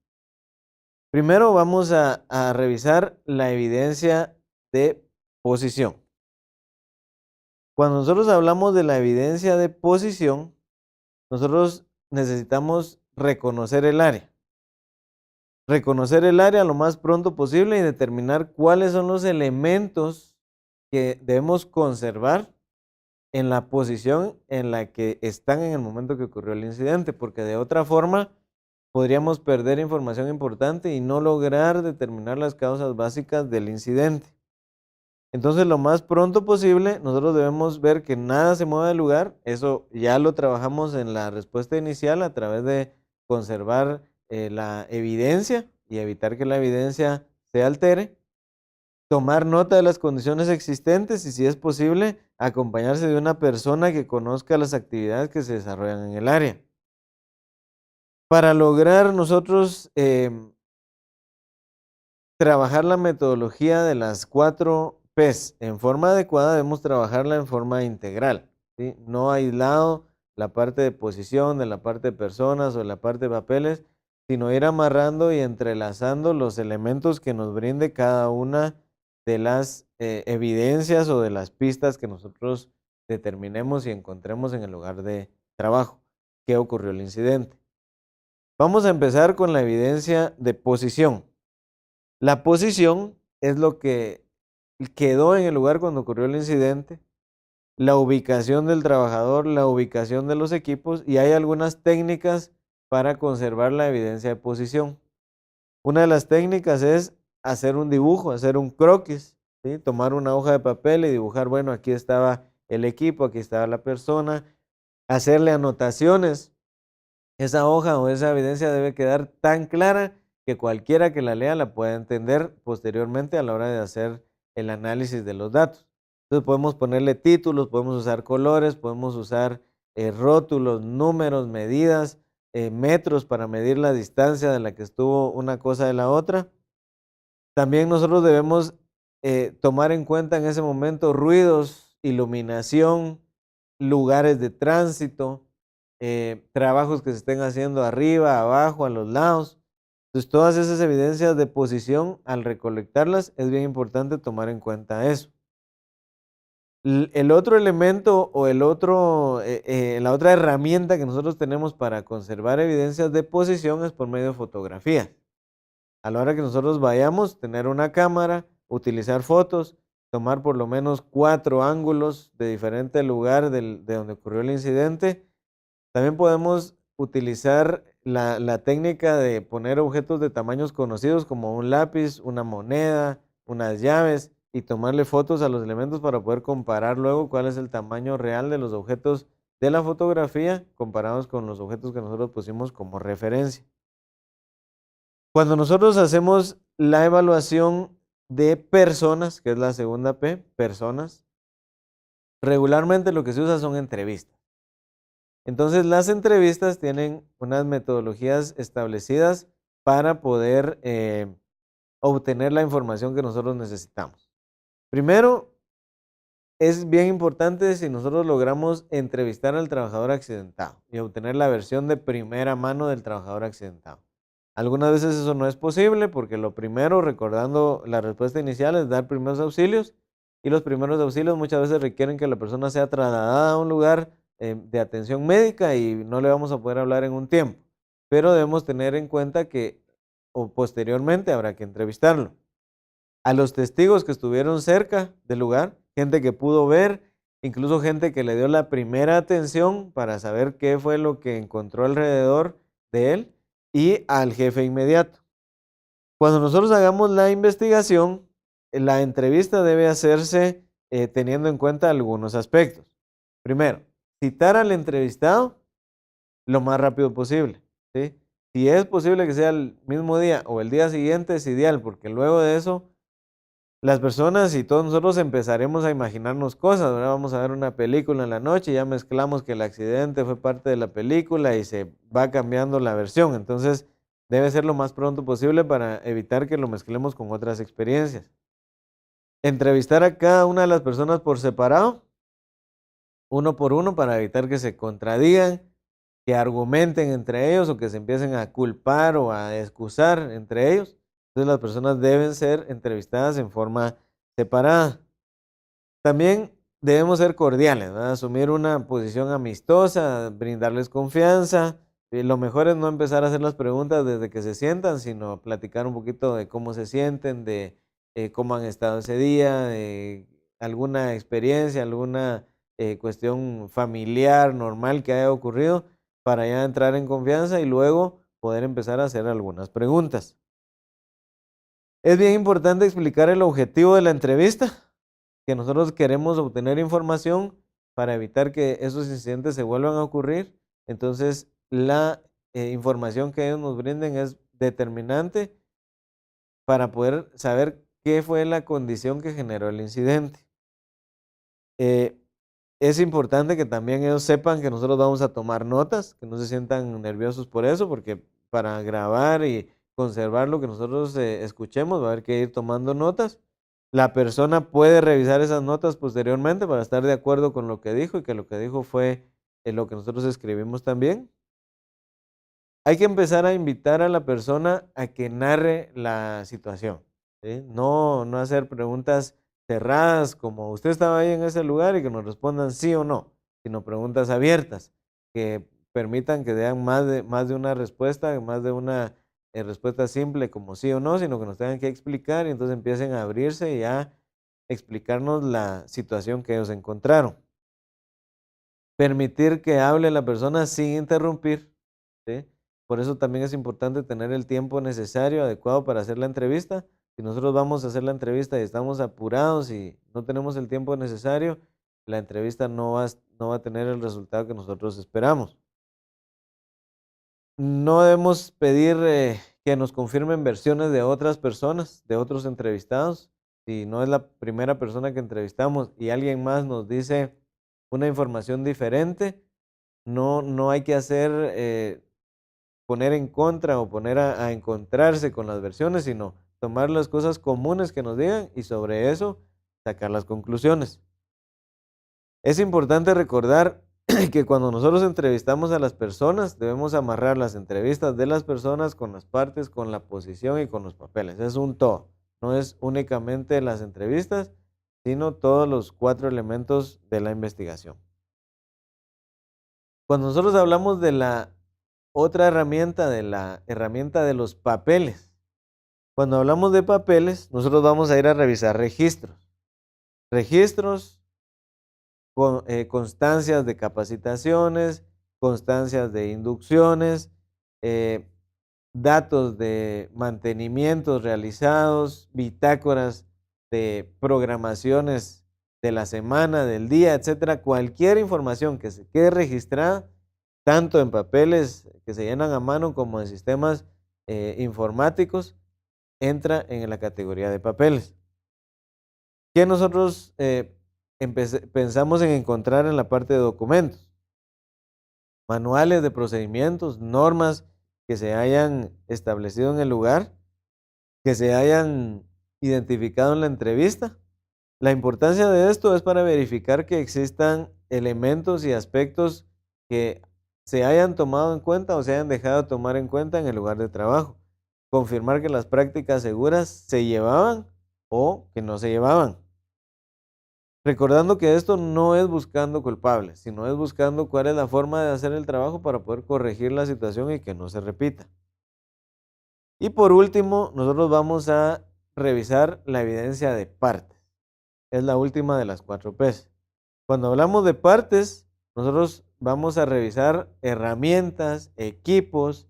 Primero vamos a revisar la evidencia de posición. Cuando nosotros hablamos de la evidencia de posición, nosotros necesitamos reconocer el área. Reconocer el área lo más pronto posible y determinar cuáles son los elementos que debemos conservar en la posición en la que están en el momento que ocurrió el incidente, porque de otra forma podríamos perder información importante y no lograr determinar las causas básicas del incidente. Entonces, lo más pronto posible, nosotros debemos ver que nada se mueva del lugar. Eso ya lo trabajamos en la respuesta inicial a través de conservar la evidencia y evitar que la evidencia se altere. Tomar nota de las condiciones existentes y, si es posible, acompañarse de una persona que conozca las actividades que se desarrollan en el área. Para lograr nosotros trabajar la metodología de las 4 P's en forma adecuada, debemos trabajarla en forma integral, ¿sí? No aislado la parte de posición de la parte de personas o de la parte de papeles, sino ir amarrando y entrelazando los elementos que nos brinde cada una de las evidencias o de las pistas que nosotros determinemos y encontremos en el lugar de trabajo qué ocurrió el incidente. Vamos a empezar con la evidencia de posición. La posición es lo que quedó en el lugar cuando ocurrió el incidente, la ubicación del trabajador, la ubicación de los equipos, y hay algunas técnicas para conservar la evidencia de posición. Una de las técnicas es hacer un dibujo, hacer un croquis, ¿sí? Tomar una hoja de papel y dibujar, bueno, aquí estaba el equipo, aquí estaba la persona, hacerle anotaciones. Esa hoja o esa evidencia debe quedar tan clara que cualquiera que la lea la pueda entender posteriormente a la hora de hacer el análisis de los datos. Entonces podemos ponerle títulos, podemos usar colores, podemos usar rótulos, números, medidas, metros para medir la distancia de la que estuvo una cosa de la otra. También nosotros debemos tomar en cuenta en ese momento ruidos, iluminación, lugares de tránsito, trabajos que se estén haciendo arriba, abajo, a los lados. Entonces, todas esas evidencias de posición, al recolectarlas, es bien importante tomar en cuenta eso. El otro elemento o la otra herramienta que nosotros tenemos para conservar evidencias de posición es por medio de fotografía. A la hora que nosotros vayamos, tener una cámara, utilizar fotos, tomar por lo menos 4 ángulos de diferente lugar de donde ocurrió el incidente. También podemos utilizar la técnica de poner objetos de tamaños conocidos como un lápiz, una moneda, unas llaves y tomarle fotos a los elementos para poder comparar luego cuál es el tamaño real de los objetos de la fotografía comparados con los objetos que nosotros pusimos como referencia. Cuando nosotros hacemos la evaluación de personas, que es la segunda P, personas, regularmente lo que se usa son entrevistas. Entonces, las entrevistas tienen unas metodologías establecidas para poder obtener la información que nosotros necesitamos. Primero, es bien importante si nosotros logramos entrevistar al trabajador accidentado y obtener la versión de primera mano del trabajador accidentado. Algunas veces eso no es posible porque lo primero, recordando la respuesta inicial, es dar primeros auxilios, y los primeros auxilios muchas veces requieren que la persona sea trasladada a un lugar de atención médica y no le vamos a poder hablar en un tiempo, pero debemos tener en cuenta que posteriormente habrá que entrevistarlo. A los testigos que estuvieron cerca del lugar, gente que pudo ver, incluso gente que le dio la primera atención para saber qué fue lo que encontró alrededor de él, y al jefe inmediato. Cuando nosotros hagamos la investigación, la entrevista debe hacerse teniendo en cuenta algunos aspectos. Primero, citar al entrevistado lo más rápido posible, ¿sí? Si es posible que sea el mismo día o el día siguiente, es ideal, porque luego de eso las personas y todos nosotros empezaremos a imaginarnos cosas, ¿verdad? Vamos a ver una película en la noche y ya mezclamos que el accidente fue parte de la película y se va cambiando la versión. Entonces, debe ser lo más pronto posible para evitar que lo mezclemos con otras experiencias. Entrevistar a cada una de las personas por separado, uno por uno, para evitar que se contradigan, que argumenten entre ellos o que se empiecen a culpar o a excusar entre ellos. Entonces las personas deben ser entrevistadas en forma separada. También debemos ser cordiales, ¿verdad? Asumir una posición amistosa, brindarles confianza. Lo mejor es no empezar a hacer las preguntas desde que se sientan, sino platicar un poquito de cómo se sienten, de cómo han estado ese día, de alguna experiencia, alguna cuestión familiar, normal que haya ocurrido, para ya entrar en confianza y luego poder empezar a hacer algunas preguntas. Es bien importante explicar el objetivo de la entrevista, que nosotros queremos obtener información para evitar que esos incidentes se vuelvan a ocurrir. Entonces, la información que ellos nos brinden es determinante para poder saber qué fue la condición que generó el incidente. Es importante que también ellos sepan que nosotros vamos a tomar notas, que no se sientan nerviosos por eso, porque para grabar y conservar lo que nosotros escuchemos va a haber que ir tomando notas. La persona puede revisar esas notas posteriormente para estar de acuerdo con lo que dijo y que lo que dijo fue lo que nosotros escribimos también. Hay que empezar a invitar a la persona a que narre la situación, ¿sí? No hacer preguntas cerradas como usted estaba ahí en ese lugar y que nos respondan sí o no, sino preguntas abiertas que permitan que den más de una respuesta, más de una respuesta simple como sí o no, sino que nos tengan que explicar y entonces empiecen a abrirse y a explicarnos la situación que ellos encontraron. Permitir que hable la persona sin interrumpir, ¿sí? Por eso también es importante tener el tiempo necesario, adecuado para hacer la entrevista. Si nosotros vamos a hacer la entrevista y estamos apurados y no tenemos el tiempo necesario, la entrevista no va a tener el resultado que nosotros esperamos. No debemos pedir que nos confirmen versiones de otras personas, de otros entrevistados. Si no es la primera persona que entrevistamos y alguien más nos dice una información diferente, no hay que hacer, poner en contra o poner a encontrarse con las versiones, sino tomar las cosas comunes que nos digan y sobre eso sacar las conclusiones. Es importante recordar que cuando nosotros entrevistamos a las personas, debemos amarrar las entrevistas de las personas con las partes, con la posición y con los papeles. Es un todo. No es únicamente las entrevistas, sino todos los 4 elementos de la investigación. Cuando nosotros hablamos de la otra herramienta, de la herramienta de los papeles, cuando hablamos de papeles, nosotros vamos a ir a revisar registros. Registros, constancias de capacitaciones, constancias de inducciones, datos de mantenimientos realizados, bitácoras de programaciones de la semana, del día, etcétera. Cualquier información que se quede registrada, tanto en papeles que se llenan a mano como en sistemas informáticos, entra en la categoría de papeles. ¿Qué nosotros pensamos en encontrar en la parte de documentos? Manuales de procedimientos, normas que se hayan establecido en el lugar, que se hayan identificado en la entrevista. La importancia de esto es para verificar que existan elementos y aspectos que se hayan tomado en cuenta o se hayan dejado de tomar en cuenta en el lugar de trabajo. Confirmar que las prácticas seguras se llevaban o que no se llevaban. Recordando que esto no es buscando culpables, sino es buscando cuál es la forma de hacer el trabajo para poder corregir la situación y que no se repita. Y por último, nosotros vamos a revisar la evidencia de partes. Es la última de las 4 P's. Cuando hablamos de partes, nosotros vamos a revisar herramientas, equipos,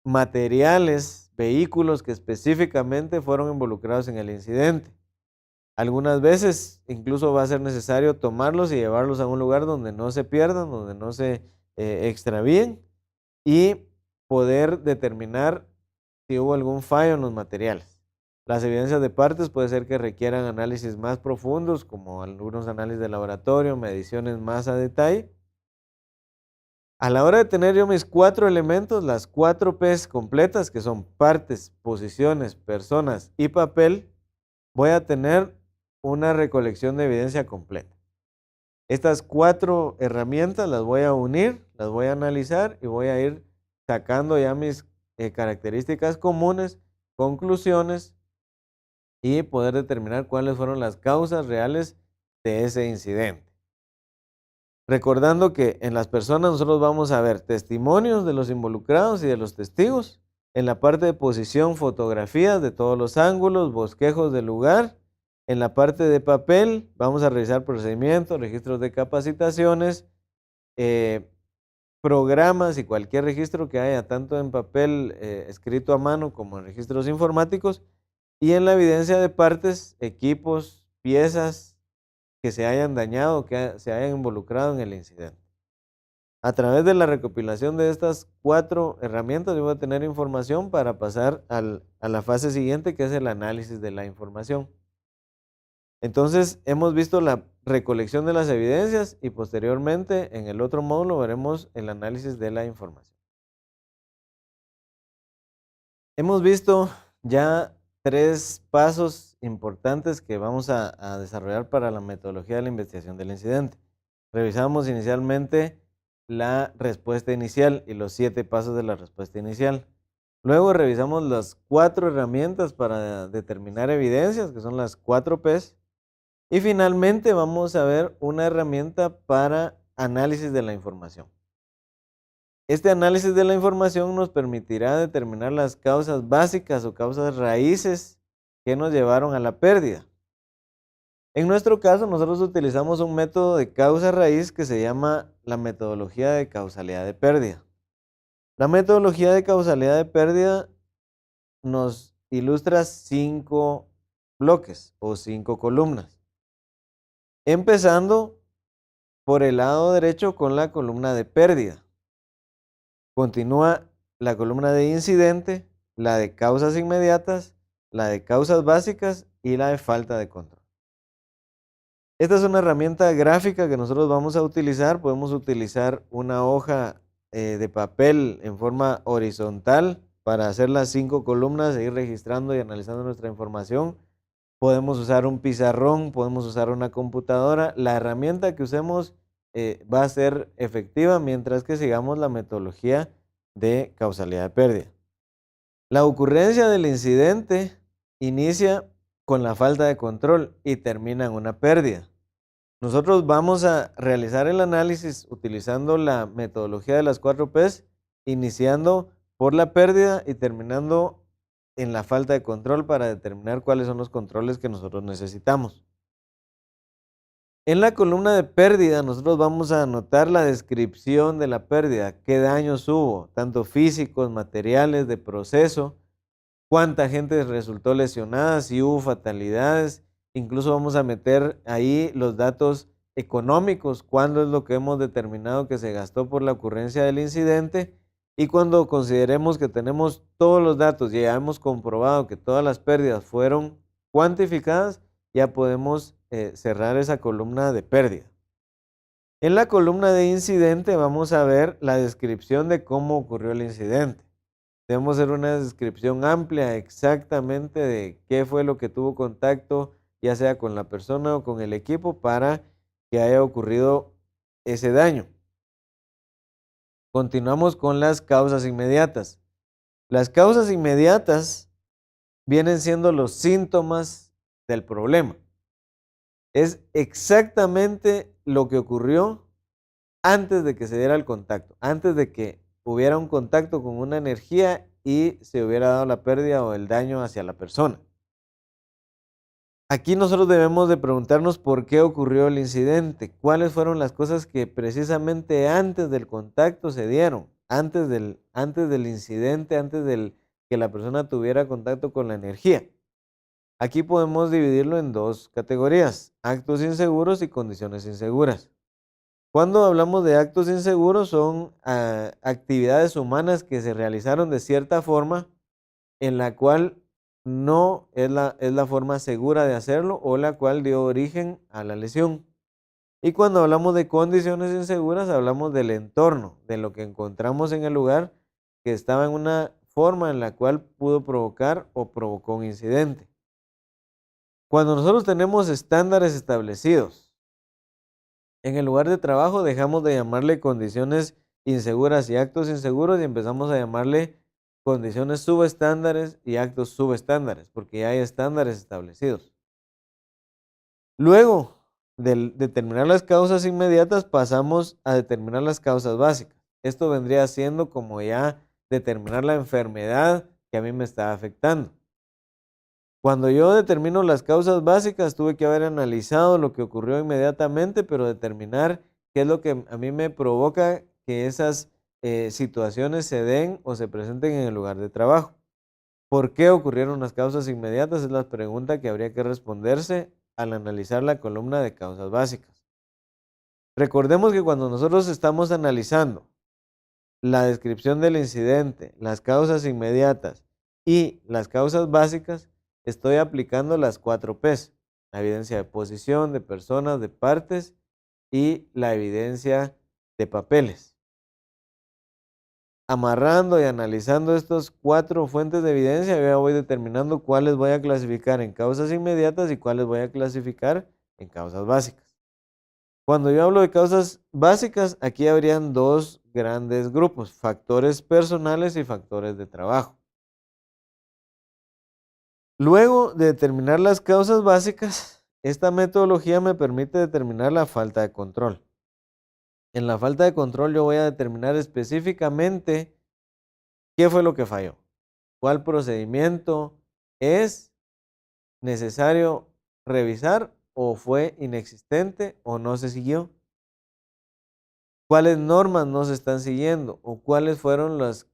materiales, vehículos que específicamente fueron involucrados en el incidente. Algunas veces incluso va a ser necesario tomarlos y llevarlos a un lugar donde no se pierdan, donde no se extravíen y poder determinar si hubo algún fallo en los materiales. Las evidencias de partes puede ser que requieran análisis más profundos, como algunos análisis de laboratorio, mediciones más a detalle. A la hora de tener yo mis 4 elementos, las 4 P's completas, que son partes, posiciones, personas y papel, voy a tener una recolección de evidencia completa. Estas 4 herramientas las voy a unir, las voy a analizar y voy a ir sacando ya mis características comunes, conclusiones y poder determinar cuáles fueron las causas reales de ese incidente. Recordando que en las personas nosotros vamos a ver testimonios de los involucrados y de los testigos. En la parte de posición, fotografías de todos los ángulos, bosquejos del lugar. En la parte de papel vamos a revisar procedimientos, registros de capacitaciones, programas y cualquier registro que haya, tanto en papel escrito a mano como en registros informáticos. Y en la evidencia de partes, equipos, piezas que se hayan dañado, que se hayan involucrado en el incidente. A través de la recopilación de estas 4 herramientas, yo voy a tener información para pasar a la fase siguiente, que es el análisis de la información. Entonces, hemos visto la recolección de las evidencias y posteriormente, en el otro módulo, veremos el análisis de la información. Hemos visto ya 3 pasos importantes que vamos a desarrollar para la metodología de la investigación del incidente. Revisamos inicialmente la respuesta inicial y los 7 pasos de la respuesta inicial. Luego revisamos las 4 herramientas para determinar evidencias, que son las 4 P's. Y finalmente vamos a ver una herramienta para análisis de la información. Este análisis de la información nos permitirá determinar las causas básicas o causas raíces que nos llevaron a la pérdida. En nuestro caso, nosotros utilizamos un método de causa raíz que se llama la metodología de causalidad de pérdida. La metodología de causalidad de pérdida nos ilustra 5 bloques o 5 columnas. Empezando por el lado derecho con la columna de pérdida. Continúa la columna de incidente, la de causas inmediatas, la de causas básicas y la de falta de control. Esta es una herramienta gráfica que nosotros vamos a utilizar. Podemos utilizar una hoja de papel en forma horizontal para hacer las 5 columnas e ir registrando y analizando nuestra información. Podemos usar un pizarrón, podemos usar una computadora. La herramienta que usemos va a ser efectiva mientras que sigamos la metodología de causalidad de pérdida. La ocurrencia del incidente inicia con la falta de control y termina en una pérdida. Nosotros vamos a realizar el análisis utilizando la metodología de las 4 P's, iniciando por la pérdida y terminando en la falta de control para determinar cuáles son los controles que nosotros necesitamos. En la columna de pérdida nosotros vamos a anotar la descripción de la pérdida, qué daños hubo, tanto físicos, materiales, de proceso, cuánta gente resultó lesionada, si hubo fatalidades, incluso vamos a meter ahí los datos económicos, cuándo es lo que hemos determinado que se gastó por la ocurrencia del incidente, y cuando consideremos que tenemos todos los datos y ya hemos comprobado que todas las pérdidas fueron cuantificadas, ya podemos cerrar esa columna de pérdida. En la columna de incidente vamos a ver la descripción de cómo ocurrió el incidente. Debemos hacer una descripción amplia exactamente de qué fue lo que tuvo contacto, ya sea con la persona o con el equipo, para que haya ocurrido ese daño. Continuamos con las causas inmediatas. Las causas inmediatas vienen siendo los síntomas del problema. Es exactamente lo que ocurrió antes de que se diera el contacto, antes de que hubiera un contacto con una energía y se hubiera dado la pérdida o el daño hacia la persona. Aquí nosotros debemos de preguntarnos por qué ocurrió el incidente, cuáles fueron las cosas que precisamente antes del contacto se dieron, antes del incidente, antes del que la persona tuviera contacto con la energía. Aquí podemos dividirlo en 2 categorías, actos inseguros y condiciones inseguras. Cuando hablamos de actos inseguros son actividades humanas que se realizaron de cierta forma en la cual no es la forma segura de hacerlo o la cual dio origen a la lesión. Y cuando hablamos de condiciones inseguras hablamos del entorno, de lo que encontramos en el lugar que estaba en una forma en la cual pudo provocar o provocó un incidente. Cuando nosotros tenemos estándares establecidos en el lugar de trabajo, dejamos de llamarle condiciones inseguras y actos inseguros y empezamos a llamarle condiciones subestándares y actos subestándares, porque ya hay estándares establecidos. Luego de determinar las causas inmediatas, pasamos a determinar las causas básicas. Esto vendría siendo como ya determinar la enfermedad que a mí me está afectando. Cuando yo determino las causas básicas, tuve que haber analizado lo que ocurrió inmediatamente, pero determinar qué es lo que a mí me provoca que esas situaciones se den o se presenten en el lugar de trabajo. ¿Por qué ocurrieron las causas inmediatas? Es la pregunta que habría que responderse al analizar la columna de causas básicas. Recordemos que cuando nosotros estamos analizando la descripción del incidente, las causas inmediatas y las causas básicas, estoy aplicando las 4 P's, la evidencia de posición, de personas, de partes y la evidencia de papeles. Amarrando y analizando estas 4 fuentes de evidencia, yo ya voy determinando cuáles voy a clasificar en causas inmediatas y cuáles voy a clasificar en causas básicas. Cuando yo hablo de causas básicas, aquí habrían 2 grandes grupos, factores personales y factores de trabajo. Luego de determinar las causas básicas, esta metodología me permite determinar la falta de control. En la falta de control yo voy a determinar específicamente qué fue lo que falló, cuál procedimiento es necesario revisar o fue inexistente o no se siguió, cuáles normas no se están siguiendo o cuáles fueron las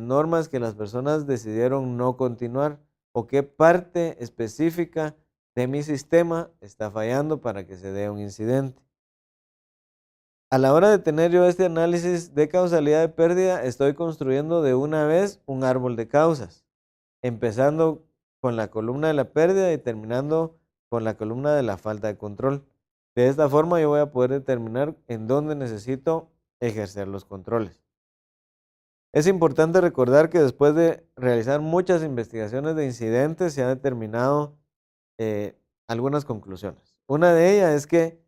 normas que las personas decidieron no continuar o qué parte específica de mi sistema está fallando para que se dé un incidente. A la hora de tener yo este análisis de causalidad de pérdida, estoy construyendo de una vez un árbol de causas, empezando con la columna de la pérdida y terminando con la columna de la falta de control. De esta forma yo voy a poder determinar en dónde necesito ejercer los controles. Es importante recordar que después de realizar muchas investigaciones de incidentes se han determinado algunas conclusiones. Una de ellas es que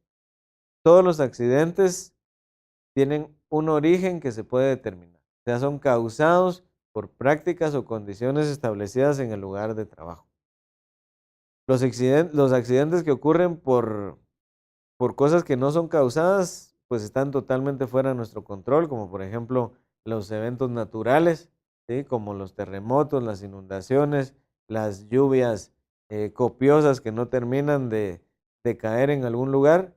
todos los accidentes tienen un origen que se puede determinar, o sea, son causados por prácticas o condiciones establecidas en el lugar de trabajo. Los accidentes que ocurren por cosas que no son causadas, pues están totalmente fuera de nuestro control, como por ejemplo los eventos naturales, ¿sí? Como los terremotos, las inundaciones, las lluvias copiosas que no terminan de caer en algún lugar,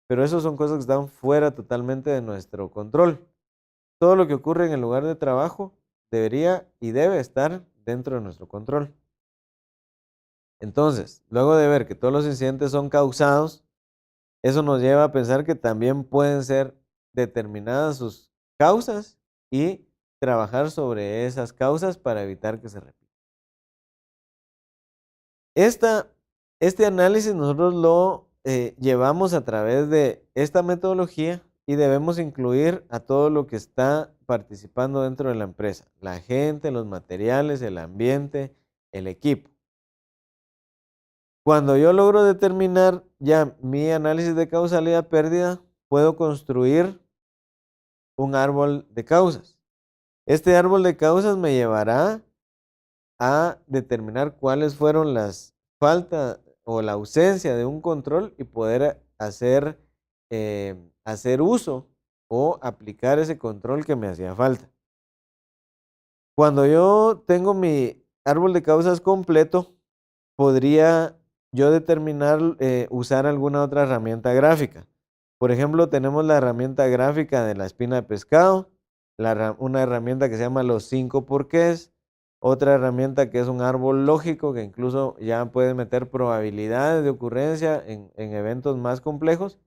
pero eso son cosas que están fuera totalmente de nuestro control. Todo lo que ocurre en el lugar de trabajo debería y debe estar dentro de nuestro control. Entonces, luego de ver que todos los incidentes son causados, eso nos lleva a pensar que también pueden ser determinadas sus causas y trabajar sobre esas causas para evitar que se repita. Este análisis nosotros lo llevamos a través de esta metodología y debemos incluir a todo lo que está participando dentro de la empresa, la gente, los materiales, el ambiente, el equipo. Cuando yo logro determinar ya mi análisis de causalidad pérdida, puedo construir un árbol de causas. Este árbol de causas me llevará a determinar cuáles fueron las faltas o la ausencia de un control y poder hacer uso o aplicar ese control que me hacía falta. Cuando yo tengo mi árbol de causas completo, podría yo determinar usar alguna otra herramienta gráfica. Por ejemplo, tenemos la herramienta gráfica de la espina de pescado, una herramienta que se llama los 5 porqués, otra herramienta que es un árbol lógico que incluso ya puede meter probabilidades de ocurrencia en eventos más complejos.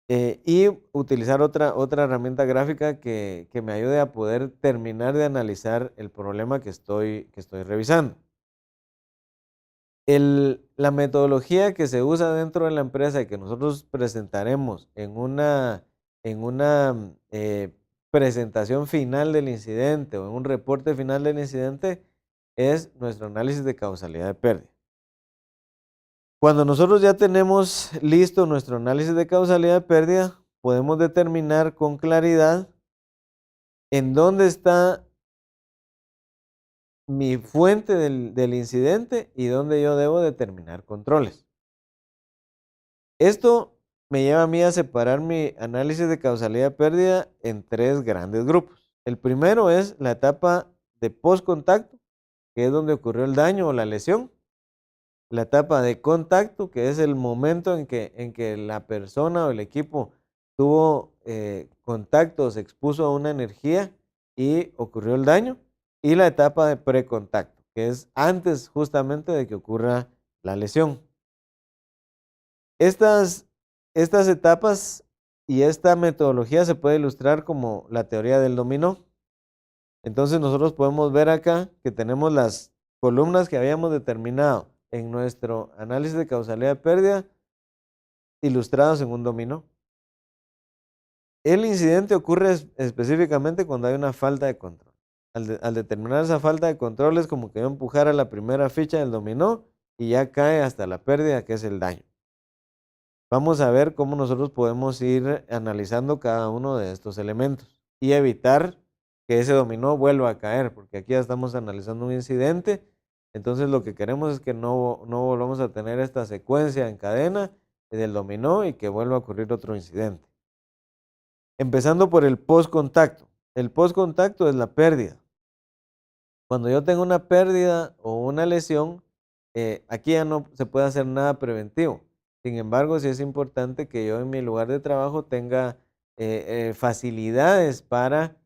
Y utilizar otra herramienta gráfica que me ayude a poder terminar de analizar el problema que estoy revisando. La metodología que se usa dentro de la empresa y que nosotros presentaremos en una presentación final del incidente o en un reporte final del incidente es nuestro análisis de causalidad de pérdida. Cuando nosotros ya tenemos listo nuestro análisis de causalidad de pérdida, podemos determinar con claridad en dónde está mi fuente del incidente y dónde yo debo determinar controles. Esto me lleva a mí a separar mi análisis de causalidad de pérdida en 3 grandes grupos. El primero es la etapa de postcontacto, que es donde ocurrió el daño o la lesión. La etapa de contacto, que es el momento en que la persona o el equipo tuvo contacto, se expuso a una energía y ocurrió el daño. Y la etapa de precontacto, que es antes justamente de que ocurra la lesión. Estas etapas y esta metodología se puede ilustrar como la teoría del dominó. Entonces nosotros podemos ver acá que tenemos las columnas que habíamos determinado en nuestro análisis de causalidad de pérdida ilustrados en un dominó. El incidente ocurre específicamente cuando hay una falta de control. Al determinar esa falta de control es como que yo empujara la primera ficha del dominó y ya cae hasta la pérdida, que es el daño. Vamos a ver cómo nosotros podemos ir analizando cada uno de estos elementos y evitar que ese dominó vuelva a caer, porque aquí ya estamos analizando un incidente, Entonces lo que queremos es que no volvamos a tener esta secuencia en cadena del dominó y que vuelva a ocurrir otro incidente. Empezando por el post-contacto. El post-contacto es la pérdida. Cuando yo tengo una pérdida o una lesión, aquí ya no se puede hacer nada preventivo. Sin embargo, sí es importante que yo en mi lugar de trabajo tenga facilidades para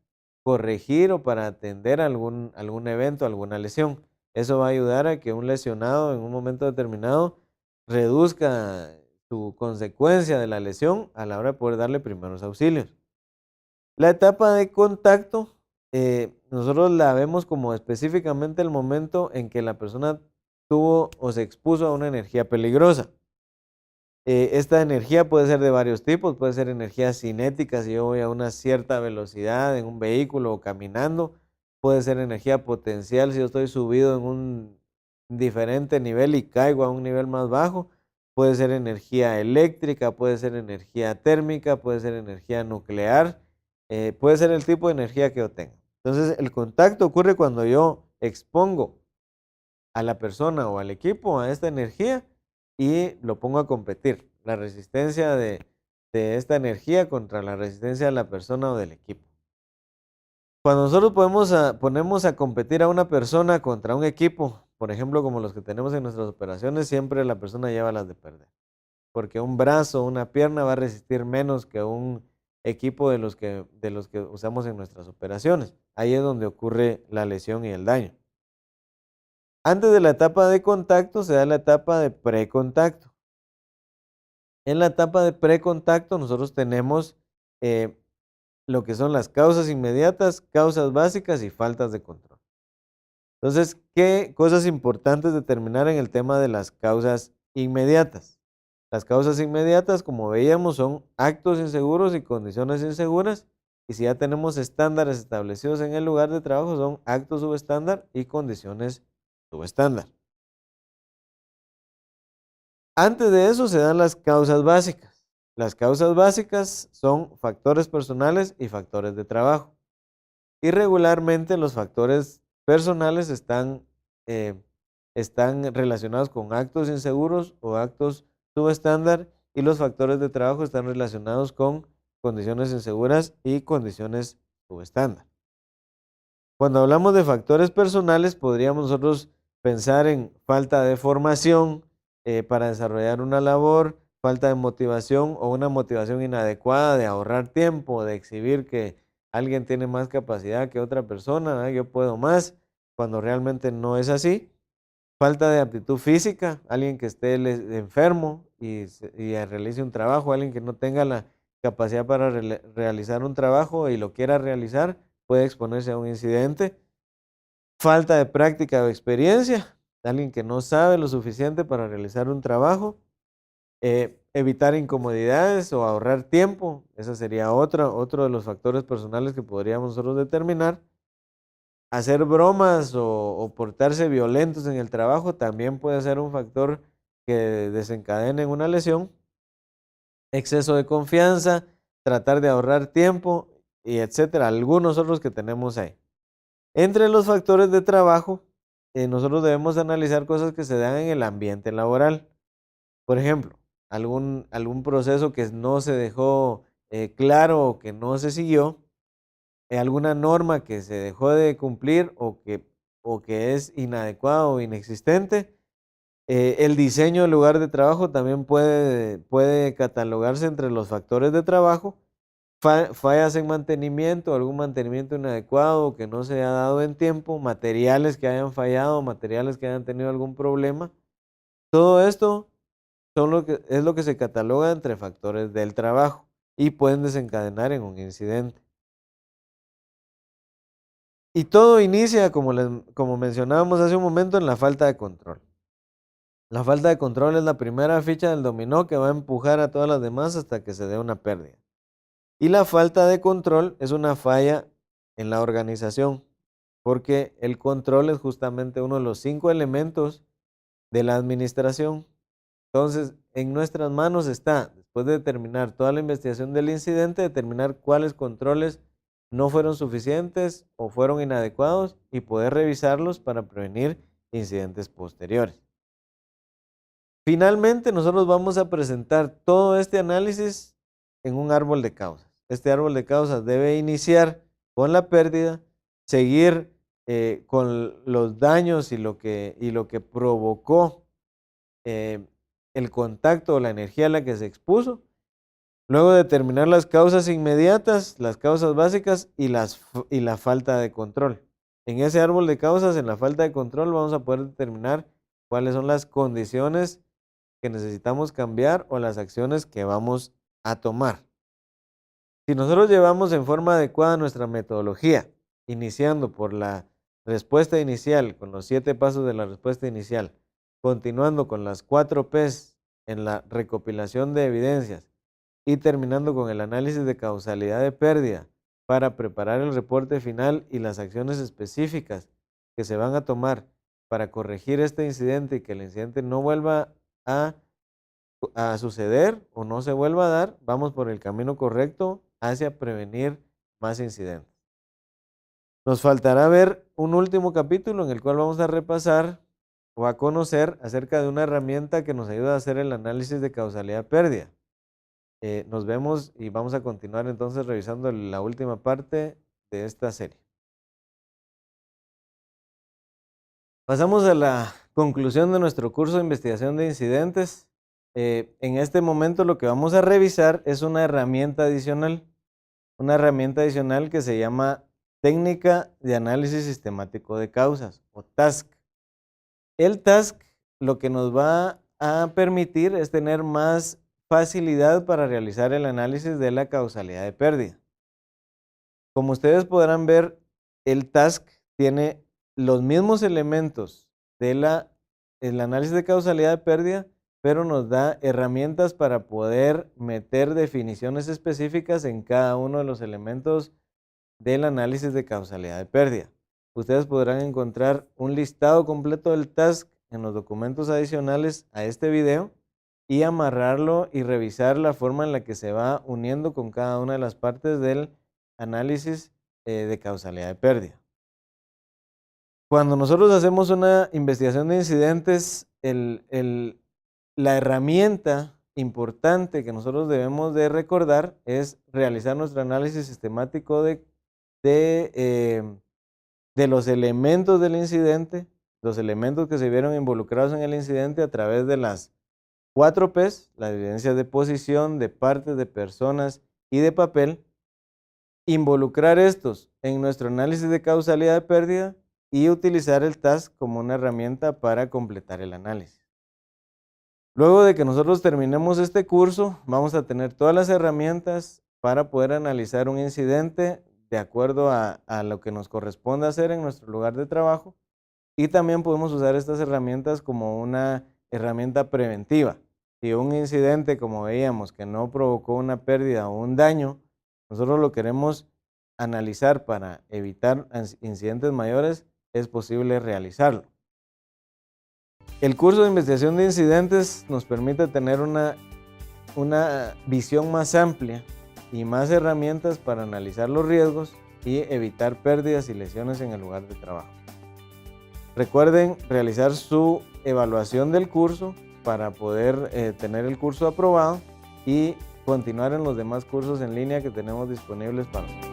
corregir o para atender algún evento, alguna lesión. Eso va a ayudar a que un lesionado en un momento determinado reduzca su consecuencia de la lesión a la hora de poder darle primeros auxilios. La etapa de contacto, nosotros la vemos como específicamente el momento en que la persona tuvo o se expuso a una energía peligrosa. Esta energía puede ser de varios tipos, puede ser energía cinética si yo voy a una cierta velocidad en un vehículo o caminando, puede ser energía potencial si yo estoy subido en un diferente nivel y caigo a un nivel más bajo, puede ser energía eléctrica, puede ser energía térmica, puede ser energía nuclear, puede ser el tipo de energía que yo tenga. Entonces el contacto ocurre cuando yo expongo a la persona o al equipo a esta energía y lo pongo a competir. La resistencia de esta energía contra la resistencia de la persona o del equipo. Cuando nosotros ponemos a competir a una persona contra un equipo, por ejemplo, como los que tenemos en nuestras operaciones, siempre la persona lleva las de perder. Porque un brazo o una pierna va a resistir menos que un equipo de los que usamos en nuestras operaciones. Ahí es donde ocurre la lesión y el daño. Antes de la etapa de contacto se da la etapa de precontacto. En la etapa de precontacto nosotros tenemos lo que son las causas inmediatas, causas básicas y faltas de control. Entonces, ¿qué cosas importantes determinar en el tema de las causas inmediatas? Las causas inmediatas, como veíamos, son actos inseguros y condiciones inseguras. Y si ya tenemos estándares establecidos en el lugar de trabajo, son actos subestándar y condiciones subestándar. Antes de eso se dan las causas básicas. Las causas básicas son factores personales y factores de trabajo. Y regularmente los factores personales están relacionados con actos inseguros o actos subestándar y los factores de trabajo están relacionados con condiciones inseguras y condiciones subestándar. Cuando hablamos de factores personales, podríamos nosotros pensar en falta de formación para desarrollar una labor, falta de motivación o una motivación inadecuada de ahorrar tiempo, de exhibir que alguien tiene más capacidad que otra persona, yo puedo más, cuando realmente no es así. Falta de aptitud física, alguien que esté enfermo y realice un trabajo, alguien que no tenga la capacidad para realizar un trabajo y lo quiera realizar, puede exponerse a un incidente. Falta de práctica o experiencia, alguien que no sabe lo suficiente para realizar un trabajo. Evitar incomodidades o ahorrar tiempo, ese sería otro de los factores personales que podríamos nosotros determinar. Hacer bromas o portarse violentos en el trabajo también puede ser un factor que desencadene una lesión. Exceso de confianza, tratar de ahorrar tiempo y etcétera, algunos otros que tenemos ahí. Entre los factores de trabajo, nosotros debemos analizar cosas que se dan en el ambiente laboral. Por ejemplo, algún proceso que no se dejó claro o que no se siguió, alguna norma que se dejó de cumplir o que es inadecuada o inexistente. El diseño del lugar de trabajo también puede catalogarse entre los factores de trabajo. Fallas en mantenimiento, algún mantenimiento inadecuado que no se haya dado en tiempo, materiales que hayan fallado, materiales que hayan tenido algún problema. Todo esto es lo que se cataloga entre factores del trabajo y pueden desencadenar en un incidente. Y todo inicia, como mencionábamos hace un momento, en la falta de control. La falta de control es la primera ficha del dominó que va a empujar a todas las demás hasta que se dé una pérdida. Y la falta de control es una falla en la organización, porque el control es justamente uno de los 5 elementos de la administración. Entonces, en nuestras manos está, después de determinar toda la investigación del incidente, determinar cuáles controles no fueron suficientes o fueron inadecuados y poder revisarlos para prevenir incidentes posteriores. Finalmente, nosotros vamos a presentar todo este análisis en un árbol de causas. Este árbol de causas debe iniciar con la pérdida, seguir con los daños y lo que provocó el contacto o la energía a la que se expuso. Luego determinar las causas inmediatas, las causas básicas y la falta de control. En ese árbol de causas, en la falta de control, vamos a poder determinar cuáles son las condiciones que necesitamos cambiar o las acciones que vamos a tomar. Si nosotros llevamos en forma adecuada nuestra metodología, iniciando por la respuesta inicial, con los 7 pasos de la respuesta inicial, continuando con las 4 P's en la recopilación de evidencias y terminando con el análisis de causalidad de pérdida para preparar el reporte final y las acciones específicas que se van a tomar para corregir este incidente y que el incidente no vuelva a suceder o no se vuelva a dar, vamos por el camino correcto hacia prevenir más incidentes. Nos faltará ver un último capítulo en el cual vamos a repasar o a conocer acerca de una herramienta que nos ayuda a hacer el análisis de causalidad pérdida. Nos vemos y vamos a continuar entonces revisando la última parte de esta serie. Pasamos a la conclusión de nuestro curso de investigación de incidentes. En este momento lo que vamos a revisar es una herramienta adicional que se llama Técnica de Análisis Sistemático de Causas o TASC. El TASC lo que nos va a permitir es tener más facilidad para realizar el análisis de la causalidad de pérdida. Como ustedes podrán ver, el TASC tiene los mismos elementos del análisis de causalidad de pérdida, pero nos da herramientas para poder meter definiciones específicas en cada uno de los elementos del análisis de causalidad de pérdida. Ustedes podrán encontrar un listado completo del TASC en los documentos adicionales a este video y amarrarlo y revisar la forma en la que se va uniendo con cada una de las partes del análisis de causalidad de pérdida. Cuando nosotros hacemos una investigación de incidentes, la herramienta importante que nosotros debemos de recordar es realizar nuestro análisis sistemático de los elementos del incidente, los elementos que se vieron involucrados en el incidente a través de las 4 P's, las evidencias de posición, de partes, de personas y de papel, involucrar estos en nuestro análisis de causalidad de pérdida y utilizar el TASC como una herramienta para completar el análisis. Luego de que nosotros terminemos este curso, vamos a tener todas las herramientas para poder analizar un incidente de acuerdo a lo que nos corresponde hacer en nuestro lugar de trabajo, y también podemos usar estas herramientas como una herramienta preventiva. Si un incidente, como veíamos, que no provocó una pérdida o un daño, nosotros lo queremos analizar para evitar incidentes mayores, es posible realizarlo. El curso de investigación de incidentes nos permite tener una visión más amplia y más herramientas para analizar los riesgos y evitar pérdidas y lesiones en el lugar de trabajo. Recuerden realizar su evaluación del curso para poder tener el curso aprobado y continuar en los demás cursos en línea que tenemos disponibles para ustedes.